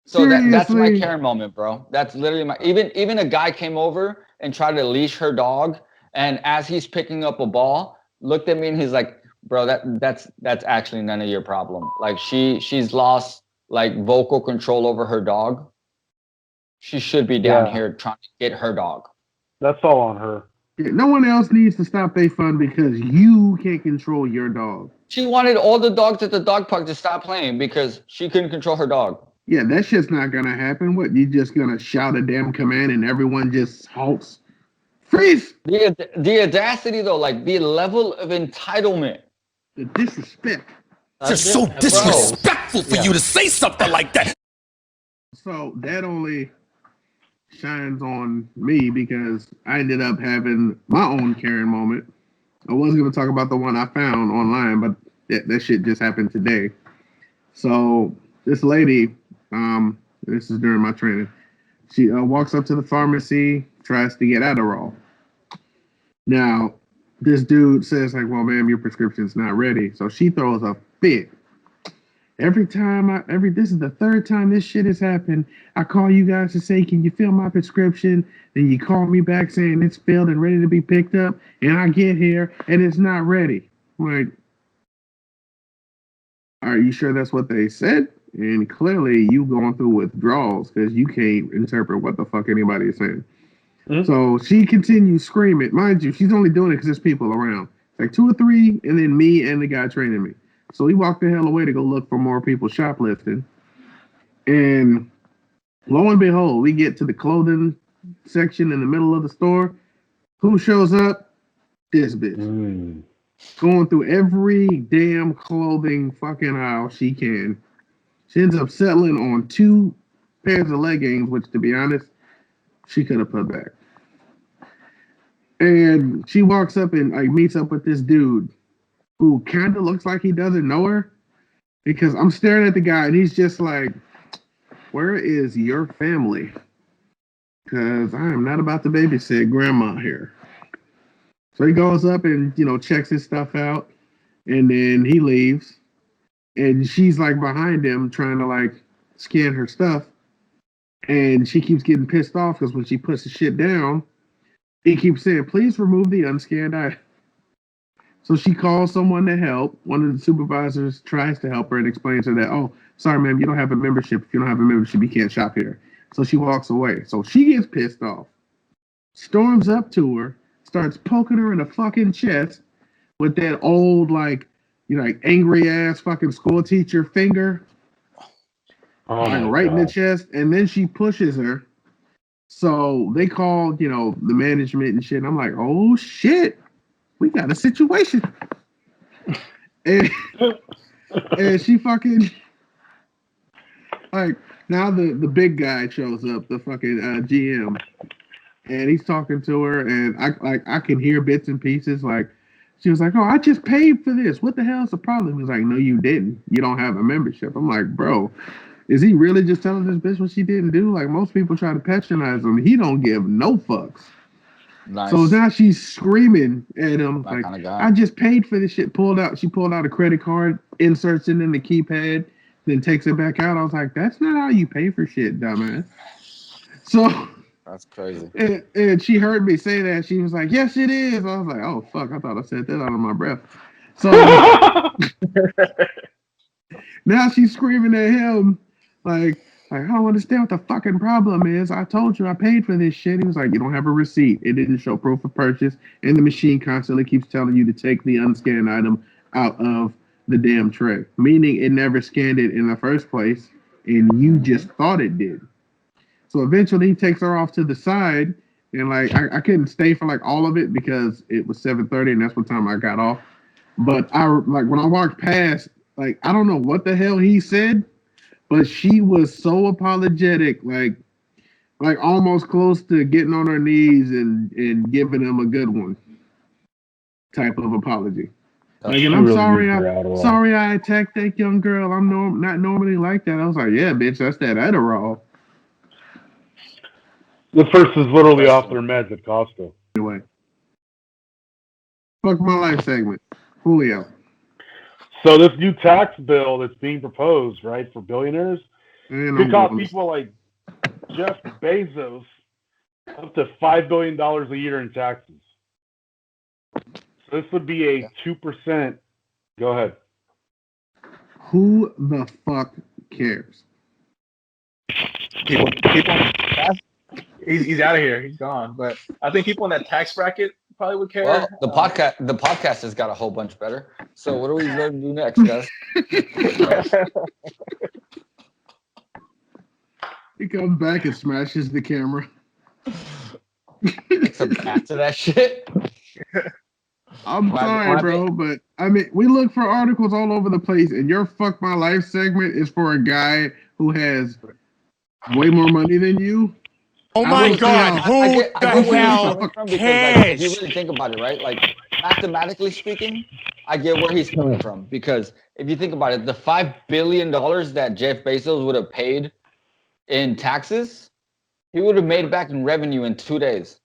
So that's my Karen moment, bro. That's literally my even a guy came over and tried to leash her dog, and as he's picking up a ball, looked at me and he's like, bro, that's actually none of your problem. Like she's lost like vocal control over her dog. She should be down here trying to get her dog. That's all on her. Yeah, no one else needs to stop their fun because you can't control your dog. She wanted all the dogs at the dog park to stop playing because she couldn't control her dog. Yeah, that shit's not gonna happen. What, you just gonna shout a damn command and everyone just halts? Freeze! The audacity though, like the level of entitlement. The disrespect. It's just so disrespectful for you to say something like that. So that only shines on me because I ended up having my own Karen moment. I was going to talk about the one I found online, but that shit just happened today. So this lady, this is during my training, she walks up to the pharmacy, tries to get Adderall. Now, this dude says like, well, ma'am, your prescription's not ready. So she throws a fit. This is the third time this shit has happened. I call you guys to say, can you fill my prescription? Then you call me back saying it's filled and ready to be picked up. And I get here and it's not ready. I'm like, are you sure that's what they said? And clearly you going through withdrawals because you can't interpret what the fuck anybody is saying. Mm-hmm. So she continues screaming. Mind you, she's only doing it because there's people around. Like 2 or 3, and then me and the guy training me. So we walked the hell away to go look for more people shoplifting. And lo and behold, we get to the clothing section in the middle of the store. Who shows up? This bitch. Going through every damn clothing fucking aisle she can. She ends up settling on 2 pairs of leggings, which, to be honest, she could have put back. And she walks up and like meets up with this dude who kind of looks like he doesn't know her, because I'm staring at the guy and he's just like, where is your family? Because I am not about to babysit grandma here. So he goes up and, checks his stuff out, and then he leaves. And she's like behind him trying to like scan her stuff. And she keeps getting pissed off because when she puts the shit down, he keeps saying, please remove the unscanned item. So she calls someone to help. One of the supervisors tries to help her and explains to her that, oh, sorry, ma'am, you don't have a membership. If you don't have a membership, you can't shop here. So she walks away. So she gets pissed off, storms up to her, starts poking her in the fucking chest with that old, like angry ass fucking school teacher finger. Right in the chest. And then she pushes her. So they called, the management and shit. And I'm like, oh shit. We got a situation. And she fucking, like, now the big guy shows up, the fucking GM, and he's talking to her, and I can hear bits and pieces. Like, she was like, oh, I just paid for this. What the hell is the problem? He was like, no, you didn't. You don't have a membership. I'm like, bro, is he really just telling this bitch what she didn't do? Like, most people try to patronize him. He don't give no fucks. Nice. So now she's screaming at him, like, I just paid for this shit. She pulled out a credit card, inserts it in the keypad, then takes it back out. I was like, that's not how you pay for shit, dumbass. So that's crazy. And she heard me say that. She was like, yes, it is. I was like, oh, fuck. I thought I said that out of my breath. So now she's screaming at him, like, I don't understand what the fucking problem is. I told you I paid for this shit. He was like, you don't have a receipt. It didn't show proof of purchase. And the machine constantly keeps telling you to take the unscanned item out of the damn tray. Meaning it never scanned it in the first place. And you just thought it did. So eventually he takes her off to the side. And like, I couldn't stay for like all of it because it was 7:30 and that's what time I got off. But when I walked past, like, I don't know what the hell he said. But she was so apologetic, like almost close to getting on her knees and giving him a good one type of apology. Like, and I'm sorry I attacked that young girl. I'm not normally like that. I was like, yeah, bitch, that's that Adderall. This person's literally off their meds at Costco. Anyway, fuck my life segment. Julio. So this new tax bill that's being proposed, right, for billionaires, could cost people like Jeff Bezos up to $5 billion a year in taxes. So this would be a 2%. Go ahead. Who the fuck cares? People. He's out of here. He's gone. But I think people in that tax bracket probably would care. Well, the podcast has got a whole bunch better. So what are we going to do next, guys? He comes back and smashes the camera. Some back to that shit. I'm sorry, bro, but I mean, we look for articles all over the place, and your "Fuck My Life" segment is for a guy who has way more money than you. Oh my God! Who the hell cares? If you really think about it, right? Like, mathematically speaking, I get where he's coming from. Because if you think about it, the $5 billion that Jeff Bezos would have paid in taxes, he would have made back in revenue in 2 days.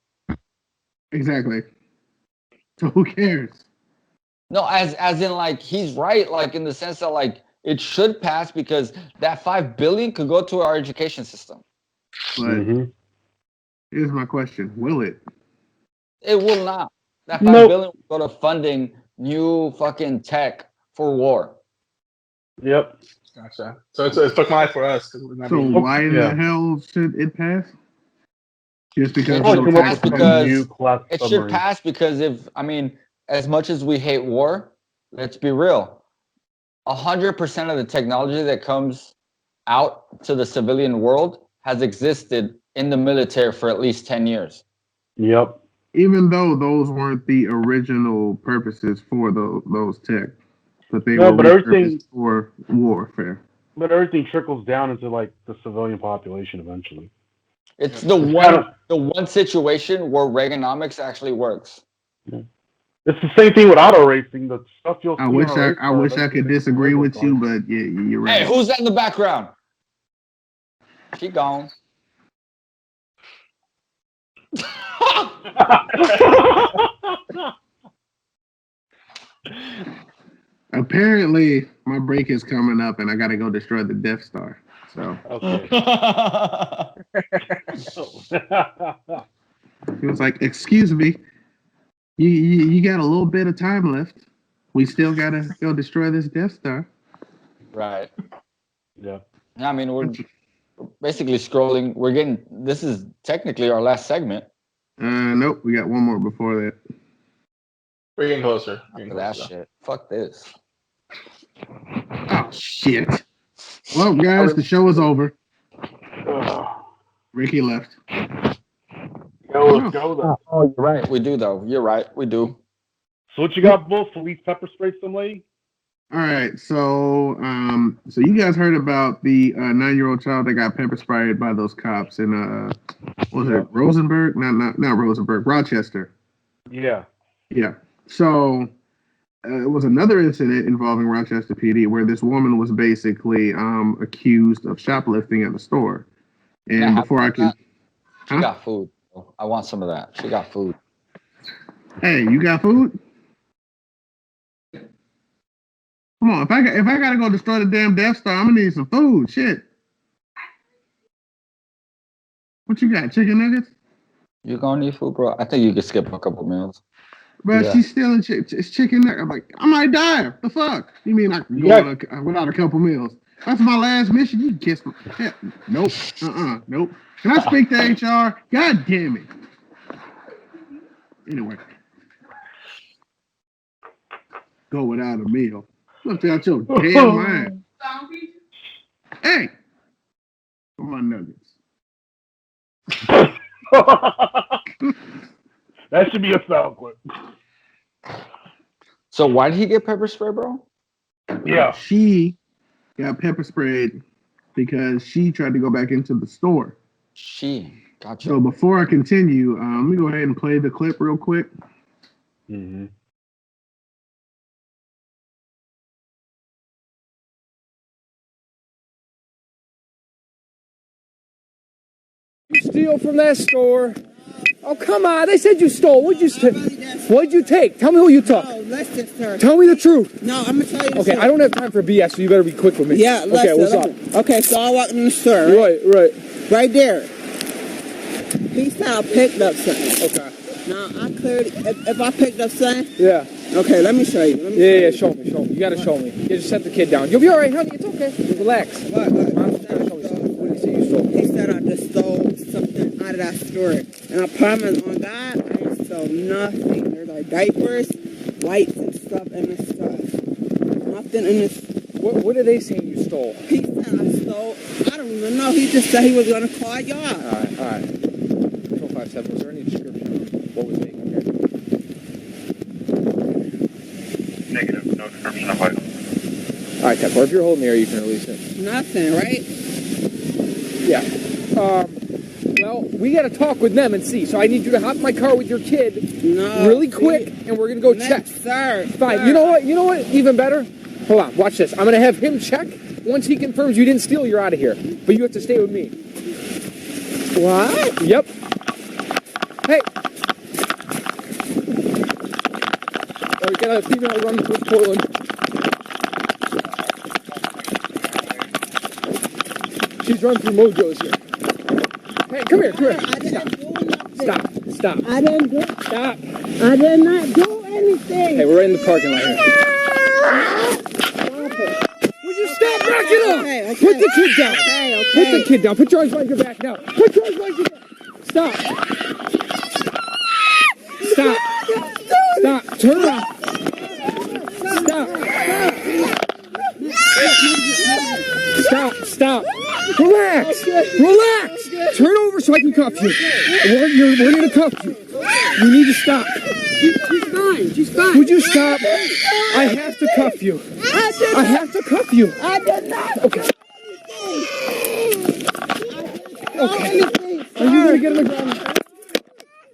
Exactly. So who cares? No, as in, like, he's right, like, in the sense that, like, it should pass because that $5 billion could go to our education system. But here's my question: will it? It will not. That $5 billion will go to funding new fucking tech for war. Yep. Gotcha. So it's fuck my life for us. So why in the hell should it pass? Just because it should pass because as much as we hate war, let's be real. 100% of the technology that comes out to the civilian world has existed in the military for at least 10 years. Yep. Even though those weren't the original purposes for those tech, but they were repurposed for warfare. But everything trickles down into like the civilian population eventually. It's the one situation where Reaganomics actually works. Yeah. It's the same thing with auto racing. The stuff you'll see. I wish I could disagree with you, but yeah, you're right. Hey, who's that in the background? She gone. Apparently, my break is coming up, and I got to go destroy the Death Star. So. Okay. He was like, "Excuse me, you got a little bit of time left. We still got to go destroy this Death Star." Right. Yeah. I mean, we're basically scrolling. This is technically our last segment. Nope, we got one more before that. We're getting closer. Shit. Fuck this. Oh, shit. Well, guys, the show is over. Ricky left. Let's go, though. Oh, you're right. We do, though. You're right. We do. So what you got, Bull? Police pepper spray some lady? All right. So you guys heard about the 9-year-old child that got pepper sprayed by those cops in was it Rosenberg? Not Rosenberg. Rochester. Yeah. Yeah. So it was another incident involving Rochester PD where this woman was basically accused of shoplifting at the store. And before I can... She got food. I want some of that. She got food. Hey, you got food? Come on, if I gotta go destroy the damn Death Star, I'm gonna need some food. Shit. What you got? Chicken nuggets? You gonna need food, bro? I think you could skip a couple meals. Bro, she's stealing it's chicken nuggets. I'm like, I might die. The fuck? You mean I can go without a couple meals? That's my last mission. You can kiss me. Yeah. Nope. Nope. Can I speak to HR? God damn it. Anyway. Go without a meal. Look out your damn mind. Hey. Come on, nuggets. That should be a sound clip. So why did he get pepper spray, bro? Yeah. She got pepper sprayed because she tried to go back into the store. Gotcha. So before I continue, let me go ahead and play the clip real quick. Mm-hmm. Steal from that store. Oh, come on. They said you stole. What'd you take? Tell me who you took. Oh, listen, sir. Tell me the truth. No, I'm going to tell you the Okay, truth. I don't have time for BS, so you better be quick with me. Yeah, listen. Okay, what's up? Okay, so I walked in the store. Right. Right there. He said I picked up something. Okay. Now, I clearly, if I picked up something. Yeah. Okay, let me show you. Yeah, show me. You gotta show me. You just set the kid down. You'll be all right, honey. It's okay. Relax. What? Mom's trying to show me something. What did he say you stole? He said I just stole something out of that store. And I promise on God, I didn't steal nothing. There's like diapers, wipes and stuff in this stuff. Nothing in this. What are they saying you stole? He said I stole. I don't even know. He just said he was going to call y'all. All right. Control 57. Was there any description of what was taken here? Negative. No description of item. All right, Tepper, if you're holding the air, you can release it. Nothing, right? Yeah. Well, we got to talk with them and see. So I need you to hop in my car with your kid really quick, and we're going to go check. Sir. Fine. Sir. You know what? Even better? Hold on. Watch this. I'm going to have him check. Once he confirms you didn't steal, you're out of here. But you have to stay with me. What? Yep. Hey. Oh, we got a female running through Portland. She's running through Mojo's here. Hey, come here. Stop. I didn't do it. Stop. I did not do anything. Hey, we're right in the parking lot here. Would you stop backing up? Okay. Put the kid down. Okay. Put the kid down. Put your arms behind your back now. Put your arms behind your back. Stop. Turn around. Stop. Relax. Turn over so I can cuff you. We're going to cuff you. You need to stop. She's fine. Would you stop? I have to cuff you. I have to cuff you. I did not. Okay. Are you going to get on the ground?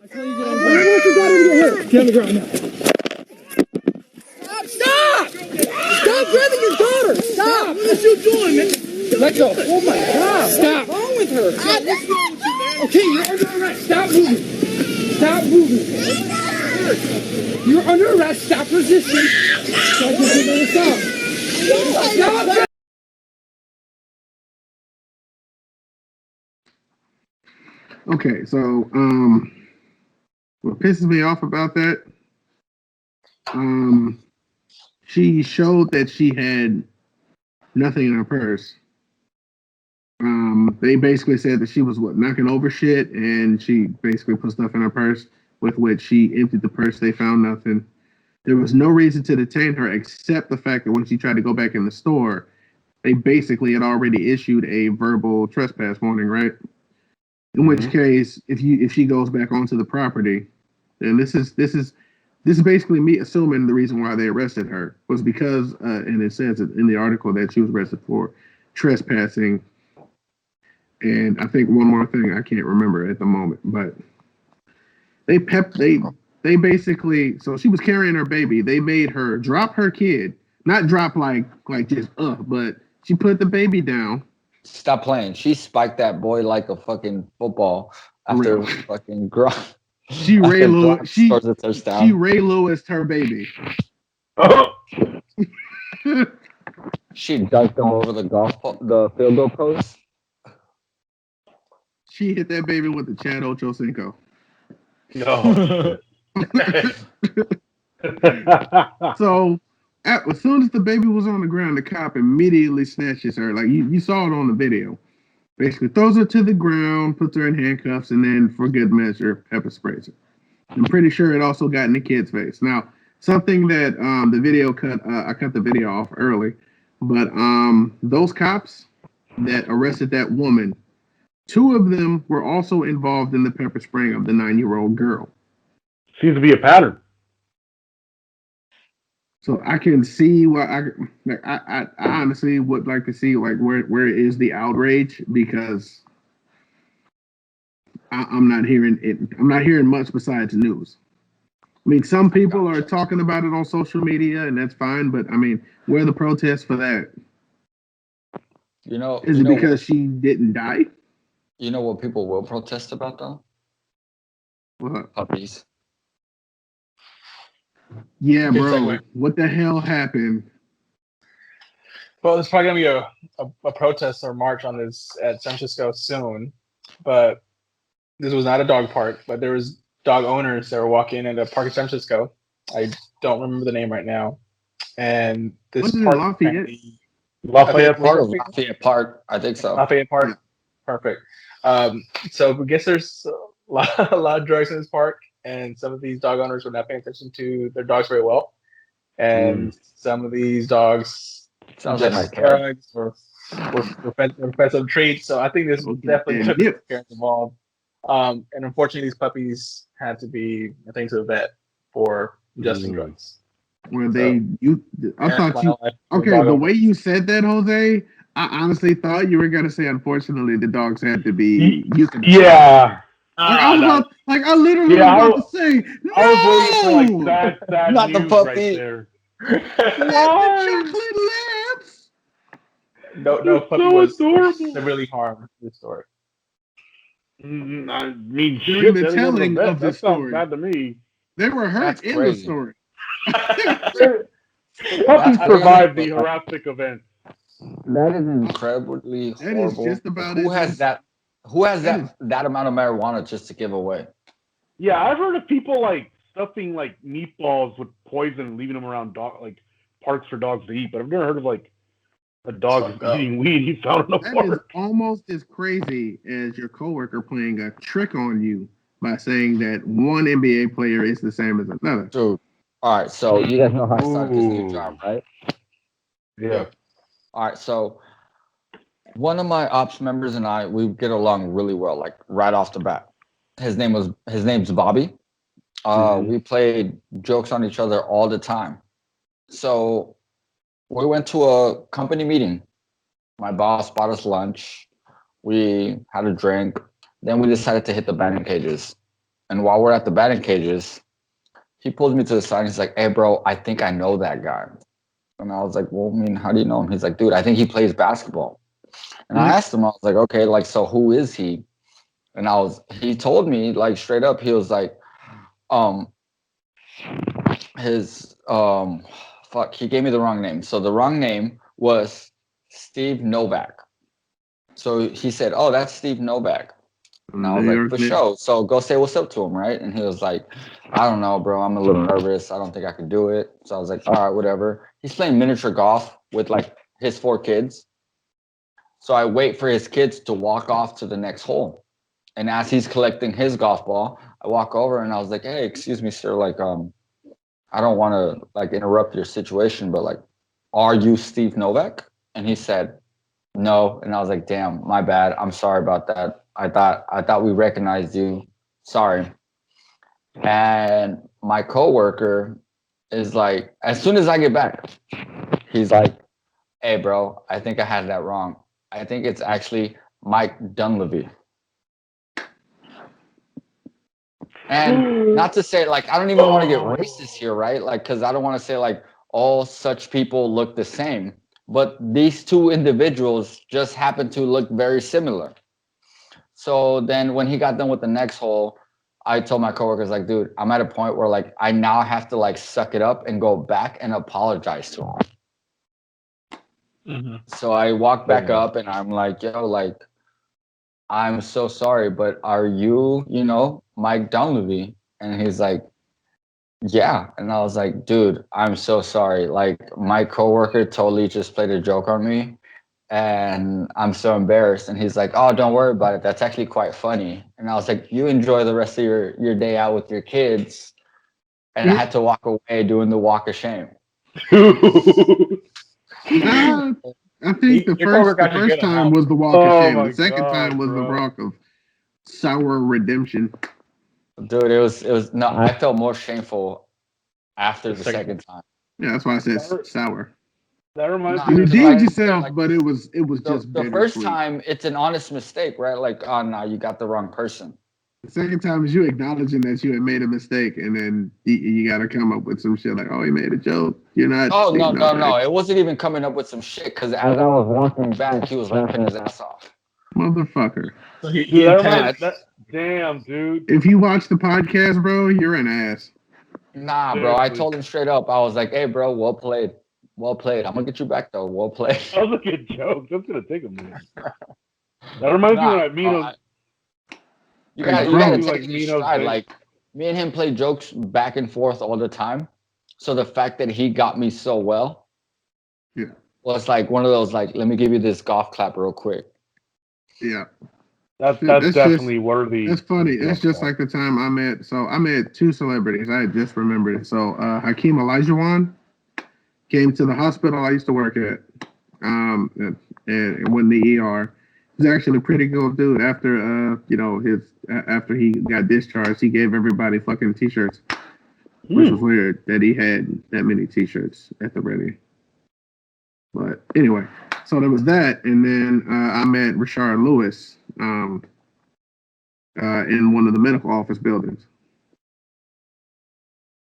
I tell you, get on the ground. You got him to get hurt. Get on the ground now. Stop grabbing your daughter. Stop. What are you doing, man? Let go. Oh, my God. Stop. What's wrong with her? What's wrong with you, man? Okay, you're under arrest. Stop moving. You're under arrest. Stop resisting. So I can figure this out. Stop. Okay, so what pisses me off about that, she showed that she had nothing in her purse. They basically said that she was knocking over shit, and she basically put stuff in her purse, with which she emptied the purse. They found nothing. There was no reason to detain her except the fact that when she tried to go back in the store, they basically had already issued a verbal trespass warning, right? In which case, if she goes back onto the property, then this is basically me assuming the reason why they arrested her was because, and it says in the article that she was arrested for trespassing. And I think one more thing I can't remember at the moment, but they basically, so she was carrying her baby. They made her drop her kid, not drop like just but she put the baby down. Stop playing. She spiked that boy like a fucking football after fucking grunt. She Ray Lewis. She Ray Lewis her baby. She dunked him over the field goal post. She hit that baby with the Chad Ochocinco. No. So as soon as the baby was on the ground, the cop immediately snatches her. Like you saw it on the video. Basically throws her to the ground, puts her in handcuffs, and then for good measure, pepper sprays her. I'm pretty sure it also got in the kid's face. Now, something that the video I cut the video off early, but those cops that arrested that woman, 2 of them were also involved in the pepper spraying of the 9-year-old girl. Seems to be a pattern. So I can see what I honestly would like to see where is the outrage, because I'm not hearing it. I'm not hearing much besides news. I mean, some people are talking about it on social media, and that's fine. But I mean, where are the protests for that? Is it because she didn't die? You know what people will protest about though? What? Puppies. Yeah, Good bro. segue. What the hell happened? Well, there's probably gonna be a protest or march on this at San Francisco soon, but this was not a dog park, but there was dog owners that were walking in a park in San Francisco. I don't remember the name right now, and this Wasn't it park Lafayette? apparently- Lafayette Part Park. of Lafayette Park, I think so. Lafayette Park. Perfect. So I guess there's a lot of drugs in this park, and some of these dog owners were not paying attention to their dogs very well, and some of these dogs Sounds like my just cat. drugs or were fed some treats. So I think this definitely took the parents involved. And unfortunately, these puppies had to be, I think, to a vet for ingesting drugs. Where I thought you, okay, the way you said that, Jose, I honestly thought you were going to say, unfortunately, the dogs had to be euthanized. Yeah. I literally was about to say, no! I was waiting for like sad Not the news puppy. right there. Chocolate lips! No puppy so was adorable. severely harmed in this story. I mean, During shit, the they didn't go to telling vet. of the That sounds story. bad to me. They were hurt That's in crazy. the story. Puppies survived the horrific event. That is incredibly That is horrible. just about Who it. has that? Who has that amount of marijuana just to give away? Yeah, I've heard of people like stuffing like meatballs with poison and leaving them around parks for dogs to eat, but I've never heard of like a dog eating weed he found in a That is park. almost as crazy as your coworker playing a trick on you by saying that one NBA player is the same as another. Dude, all right. So you guys know how I started this new job, right? Yeah. All right. So one of my ops members and I, we get along really well, like right off the bat. His name's Bobby. We played jokes on each other all the time. So we went to a company meeting. My boss bought us lunch. We had a drink. Then we decided to hit the batting cages. And while we're at the batting cages, he pulls me to the side and he's like, "Hey, bro, I think I know that guy." And I was like, "Well, I mean, how do you know him?" He's like, "Dude, I think he plays basketball." And I asked him, I was like, "Okay, like, so who is he?" And he told me, like, straight up, he was like, he gave me the wrong name. So the wrong name was Steve Novak. So he said, "Oh, that's Steve Novak." And I was like, "For sure. So go say what's up to him, right?" And he was like, "I don't know, bro. I'm a little nervous. I don't think I can do it." So I was like, "All right, whatever." He's playing miniature golf with like his 4 kids. So I wait for his kids to walk off to the next hole. And as he's collecting his golf ball, I walk over and I was like, "Hey, excuse me, sir. Like, I don't want to like interrupt your situation, but like, are you Steve Novak?" And he said, "No." And I was like, "Damn, my bad. I'm sorry about that. I thought we recognized you. Sorry." And my coworker is like, as soon as I get back, he's like, "Hey, bro, I think I had that wrong. I think it's actually Mike Dunleavy." And not to say, like, I don't even want to get racist here, right? Like, because I don't want to say, like, all such people look the same. But these 2 individuals just happen to look very similar. So then when he got done with the next hole, I told my coworkers, like, "Dude, I'm at a point where, like, I now have to, like, suck it up and go back and apologize to him." So I walked back up and I'm like, "Yo, like, I'm so sorry, but are you, Mike Dunleavy?" And he's like, "Yeah." And I was like, "Dude, I'm so sorry. Like, my coworker totally just played a joke on me and I'm so embarrassed." And he's like, "Oh, don't worry about it. That's actually quite funny." And I was like, "You enjoy the rest of your day out with your kids." And I had to walk away doing the walk of shame. I think the first time was the walk of shame. The second time was the walk of sour redemption. Dude, it was no. I felt more shameful after the second time. Yeah, that's why I said sour. That reminds You me. did yourself, but it was just the first time. It's an honest mistake, right? Like, "Oh no, you got the wrong person." The second time is you acknowledging that you had made a mistake, and then you got to come up with some shit like, "Oh, he made a joke." You're not. Oh no! It wasn't even coming up with some shit because as I was walking back, he was laughing his ass off. Motherfucker. So he Dude, intended. damn, dude. If you watch the podcast, bro, you're an ass. Nah, bro. I told him straight up. I was like, "Hey, bro, well played. Well played. I'm gonna get you back though. Well played." That was a good joke. That's gonna take a minute. That reminds me of Mino. You gotta take like it in Mino's stride. thing. Like me and him play jokes back and forth all the time. So the fact that he got me so well, was like one of those like, let me give you this golf clap real quick. Yeah. That's definitely worthy. That's funny. That's just like the time I met two celebrities. I had just remembered it. So Hakeem Olajuwon came to the hospital I used to work at, and went in the ER. He's actually a pretty good dude. After after he got discharged, he gave everybody fucking t-shirts, which was weird that he had that many t-shirts at the ready. But anyway, so there was that, and then I met Rashard Lewis in one of the medical office buildings.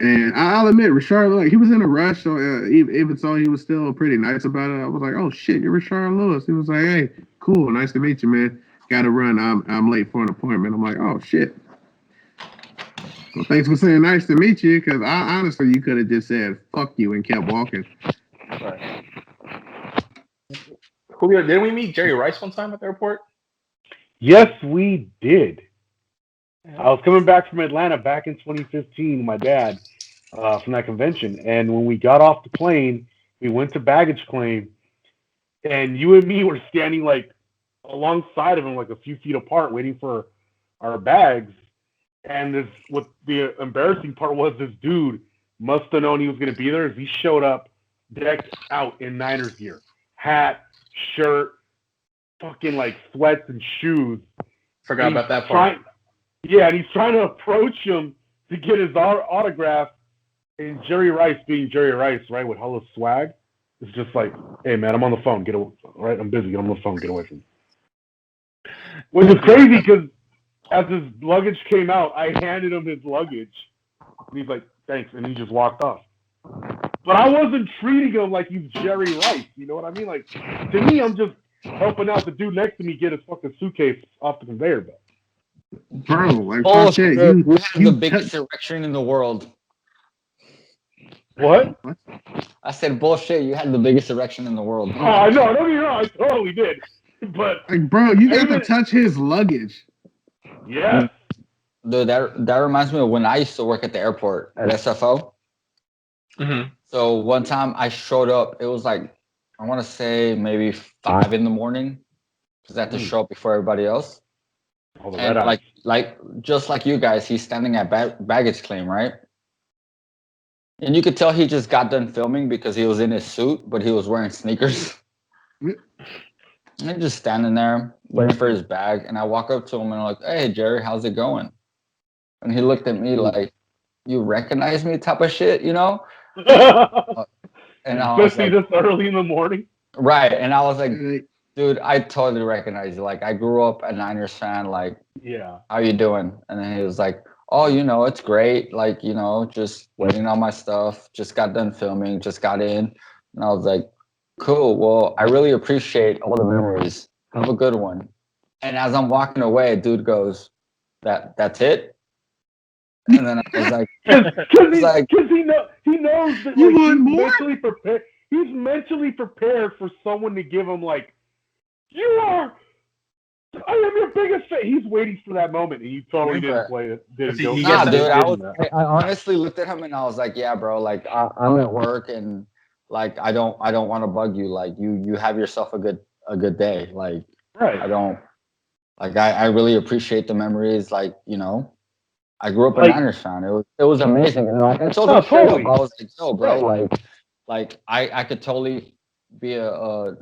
And I'll admit, Rashard, like, he was in a rush, so even so, he was still pretty nice about it. I was like, "Oh shit, you're Rashard Lewis." He was like, "Hey, cool, nice to meet you, man. Got to run. I'm late for an appointment." I'm like, "Oh shit." Well, thanks for saying nice to meet you, because honestly, you could have just said "fuck you" and kept walking. Right. Julio, didn't we meet Jerry Rice one time at the airport? Yes, we did. I was coming back from Atlanta back in 2015 with my dad from that convention. And when we got off the plane, we went to baggage claim. And you and me were standing like alongside of him, like a few feet apart, waiting for our bags. And what the embarrassing part was, this dude must have known he was going to be there, as he showed up decked out in Niners gear. Hat, shirt, fucking like sweats and shoes. Forgot about that part. And he's trying to approach him to get his autograph. And Jerry Rice, being Jerry Rice, right, with hella swag, is just like, "Hey man, I'm on the phone. Get away. Right, I'm busy. Get on the phone. Get away from me." Which is crazy because as his luggage came out, I handed him his luggage, and he's like, "Thanks," and he just walked off. But I wasn't treating him like he's Jerry Rice. You know what I mean? Like, to me, I'm just helping out the dude next to me get his fucking suitcase off the conveyor belt. Bro, like, bullshit. You have the biggest erection in the world. What? I said bullshit. You had the biggest erection in the world. Oh, I know. Don't get me wrong. I totally did. But like, bro, you got to touch his luggage. Yeah. Dude, that reminds me of when I used to work at the airport at SFO. Mm-hmm. So one time I showed up. It was like, I want to say maybe 5 a.m. because I had to show up before everybody else. And like just like you guys, he's standing at baggage claim, right? And you could tell he just got done filming because he was in his suit, but he was wearing sneakers. And he's just standing there waiting for his bag. And I walk up to him and I'm like, "Hey, Jerry, how's it going?" And he looked at me like, "You recognize me?" type of shit, you know? And I was especially like, this early in the morning. Right. And I was like, "Dude, I totally recognize you. Like, I grew up a Niners fan. Like, yeah, how you doing?" And then he was like, "Oh, it's great. Like, just waiting on my stuff. Just got done filming. Just got in." And I was like, "Cool. Well, I really appreciate all the memories. Have a good one." And as I'm walking away, a dude goes, "That's it?" And then I was like, because he knows that you like, want more? Mentally prepared. He's mentally prepared for someone to give him like, I am your biggest fan. He's waiting for that moment, and you totally didn't play it. Nah, dude. I honestly looked at him and I was like, "Yeah, bro. Like, I'm at work and like I don't want to bug you. Like, you have yourself a good day. Like, right. I don't like. I really appreciate the memories. Like, I grew up a Niners fan. It was amazing. And like I told him straight up, I was like, "Yo, bro, like I could totally be a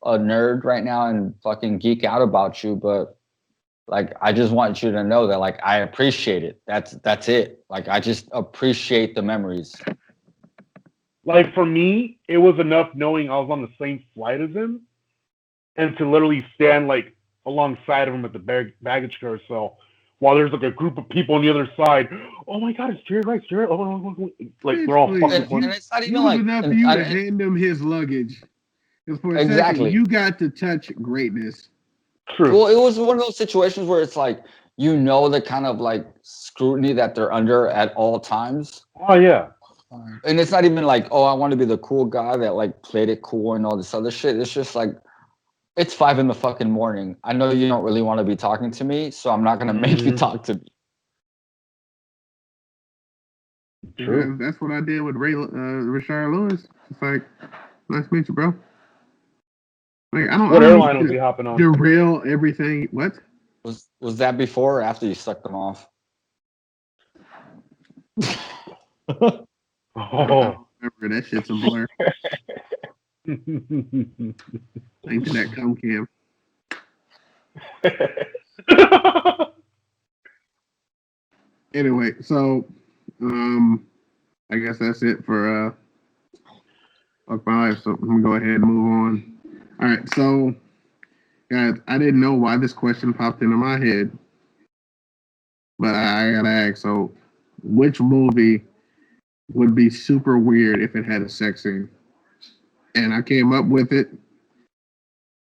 nerd right now and fucking geek out about you, but like I just want you to know that like I appreciate it. That's it. Like I just appreciate the memories." Like for me, it was enough knowing I was on the same flight as him, and to literally stand like alongside of him at the baggage carousel. While there's like a group of people on the other side, "Oh my God, it's Jerry Rice, Jerry!" Like they're all fucking. And it's not even it was like enough for you to hand him his luggage. For a exactly. second, you got to touch greatness. True. Well, it was one of those situations where it's like, you know, the kind of like scrutiny that they're under at all times. Oh yeah. And it's not even like, oh, I want to be the cool guy that like played it cool and all this other shit. It's just like, it's 5 a.m. I know you don't really want to be talking to me, so I'm not gonna make you talk to me. True. Yeah, that's what I did with Rashard Lewis. It's like, nice to meet you, bro. Like, I don't. What airline was he hopping on? Derail everything. What? Was that before or after you sucked them off? Oh, remember that shit's a blur. Thanks to that cum cam. Anyway, so I guess that's it for Fuck My Life. So I'm gonna go ahead and move on. All right, so guys, I didn't know why this question popped into my head, but I gotta ask. So, which movie would be super weird if it had a sex scene? And I came up with it.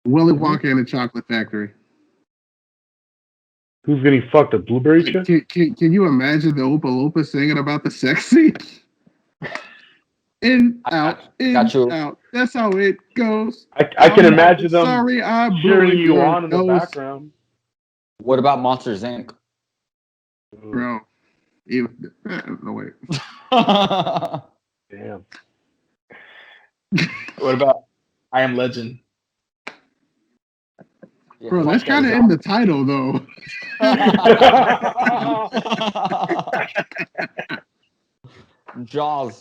Willy Wonka and the Chocolate Factory. Who's getting fucked? A blueberry chick? Can you imagine the Oompa Loompa singing about the sex scene? In, out, out. That's how it goes. I can imagine them cheering you on in the background. What about Monsters, Inc.? Bro. No, wait. Damn. What about I Am Legend? Yeah, bro, that's kind of in the title, though. Jaws.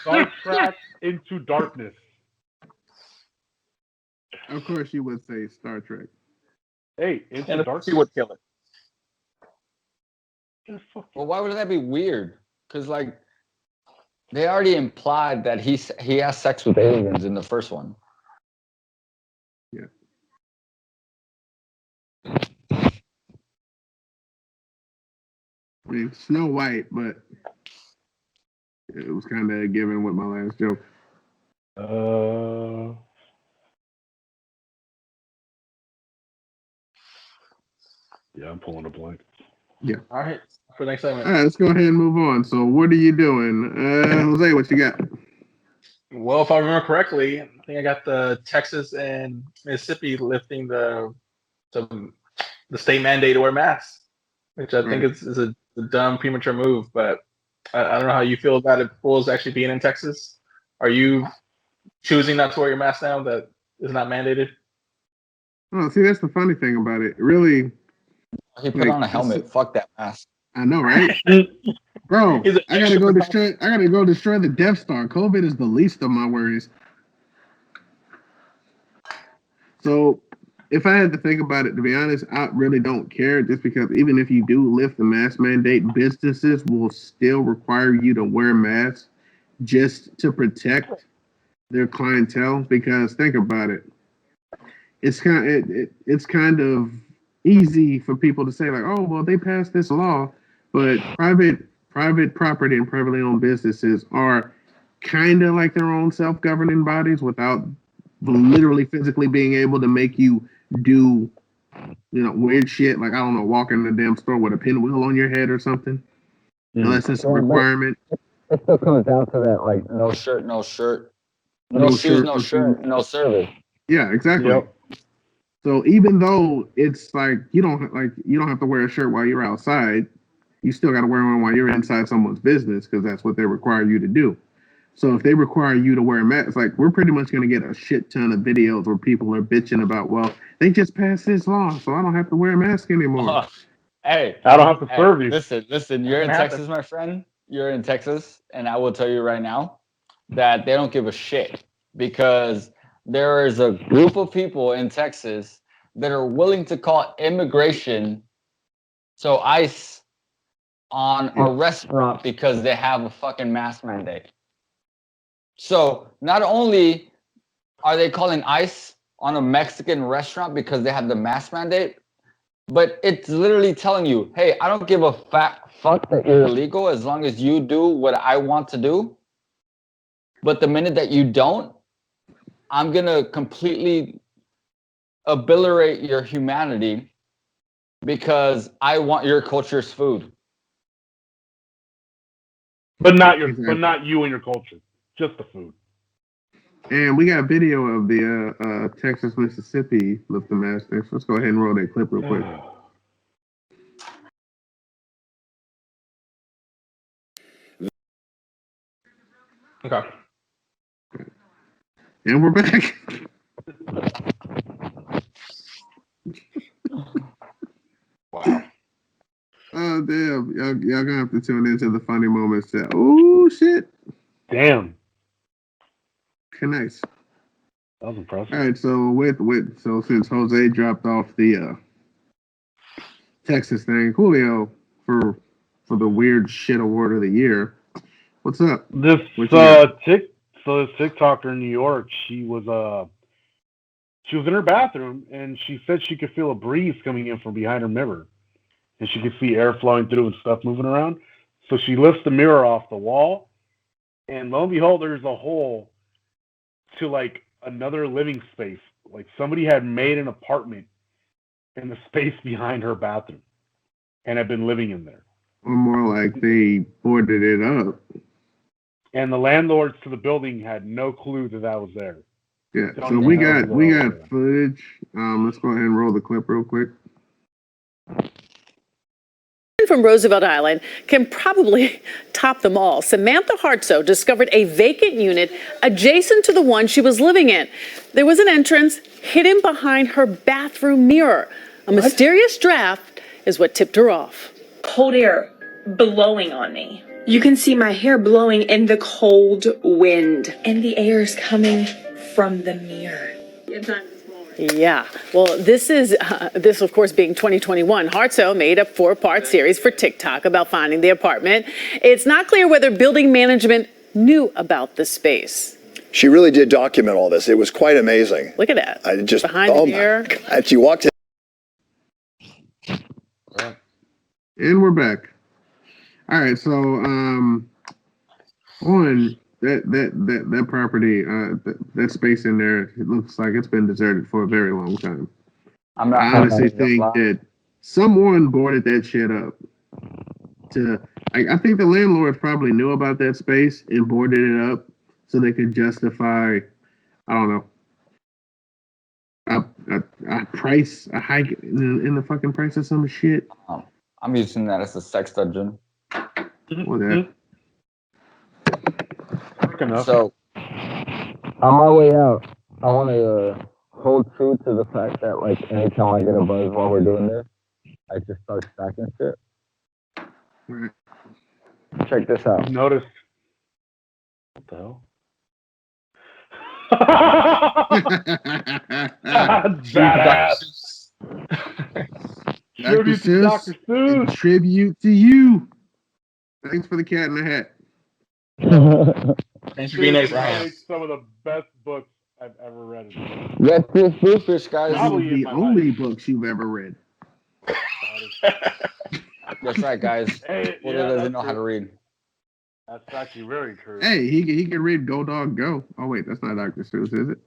Star Trek Into Darkness. Of course, you would say Star Trek. Hey, Into Darkness. He would kill it. Well, why would that be weird? Because like, they already implied that he has sex with aliens in the first one. Yeah. I mean, Snow White, but it was kind of a given with my last joke. Yeah, I'm pulling a blank. Yeah. All right. For the next segment. All right, let's go ahead and move on. So, what are you doing? Jose, what you got? Well, if I remember correctly, I think I got the Texas and Mississippi lifting the state mandate to wear masks, which I think is a dumb, premature move. But I don't know how you feel about it. Bulls actually being in Texas. Are you choosing not to wear your mask now that is not mandated? Oh, see, that's the funny thing about it. Really, he put on a helmet. Fuck that mask. I know, right? Bro, I gotta go destroy the Death Star. COVID is the least of my worries. So, if I had to think about it, to be honest, I really don't care. Just because even if you do lift the mask mandate, businesses will still require you to wear masks just to protect their clientele. Because think about it, it's kind of easy for people to say like, oh, well, they passed this law, but private property and privately owned businesses are kind of like their own self-governing bodies without literally physically being able to make you do, weird shit. Like, I don't know, walk in the damn store with a pinwheel on your head or something. Unless it's a requirement. It still comes down to that, like, no shirt, no shirt. No shoes, no shirt, no service. Yeah, exactly. Yep. So even though it's like you don't have to wear a shirt while you're outside, you still got to wear one while you're inside someone's business because that's what they require you to do. So if they require you to wear a mask, like we're pretty much going to get a shit ton of videos where people are bitching about, well, they just passed this law, so I don't have to wear a mask anymore. Hey, I don't have to serve you. Listen, you're in Texas, my friend. You're in Texas, and I will tell you right now that they don't give a shit because there is a group of people in Texas that are willing to call immigration, so ICE, on a restaurant because they have a fucking mask mandate. So not only are they calling ICE on a Mexican restaurant because they have the mask mandate, but it's literally telling you, hey, I don't give a fuck that you're illegal as long as you do what I want to do. But the minute that you don't, I'm going to completely obliterate your humanity because I want your culture's food. But not you and your culture. Just the food. And we got video of the Texas, Mississippi lifting masters. Let's go ahead and roll that clip real quick. Okay. And we're back. Wow. Oh, damn. Y'all gonna have to tune into the funny moments. Oh, shit. Damn. Okay, nice. That was impressive. All right, so since Jose dropped off the Texas thing, Julio, for the weird shit award of the year, what's up? This TikToker in New York, she was in her bathroom and she said she could feel a breeze coming in from behind her mirror, and she could see air flowing through and stuff moving around. So she lifts the mirror off the wall, and lo and behold, there's a hole to like another living space. Like somebody had made an apartment in the space behind her bathroom and had been living in there. Or more like they boarded it up. And the landlords to the building had no clue that was there. Yeah, so we got footage. Let's go ahead and roll the clip real quick. From Roosevelt Island can probably top them all. Samantha Hartsoe discovered a vacant unit adjacent to the one she was living in. There was an entrance hidden behind her bathroom mirror. A mysterious draft is what tipped her off. Cold air blowing on me. You can see my hair blowing in the cold wind, and the air is coming from the mirror. Yeah, well, this of course being 2021. Hartsoe made a 4-part series for TikTok about finding the apartment. It's not clear whether building management knew about the space. She really did document all this. It was quite amazing. Look at that. I just behind the mirror. God. She walked in. And we're back. All right, so on that property, that space in there, it looks like it's been deserted for a very long time. I honestly think that someone boarded that shit up. I think the landlords probably knew about that space and boarded it up so they could justify, I don't know, a price, a hike in the fucking price of some shit. I'm using that as a sex dungeon. Whatever. So, on my way out, I want to hold true to the fact that, like, anytime I get a buzz while we're doing this, I just start stacking shit. Right. Check this out. Notice. What the hell? Badass. Tribute to Dr. Seuss. Tribute to you. Thanks for the cat in the hat. Thanks for being there, Brian. Some of the best books I've ever read. That's this bluefish, guys. Probably the only books you've ever read. That's right, guys. Hey, Wilder doesn't know how to read. That's actually very true. Hey, he can read Go Dog Go. Oh wait, that's not Dr. Seuss, is it?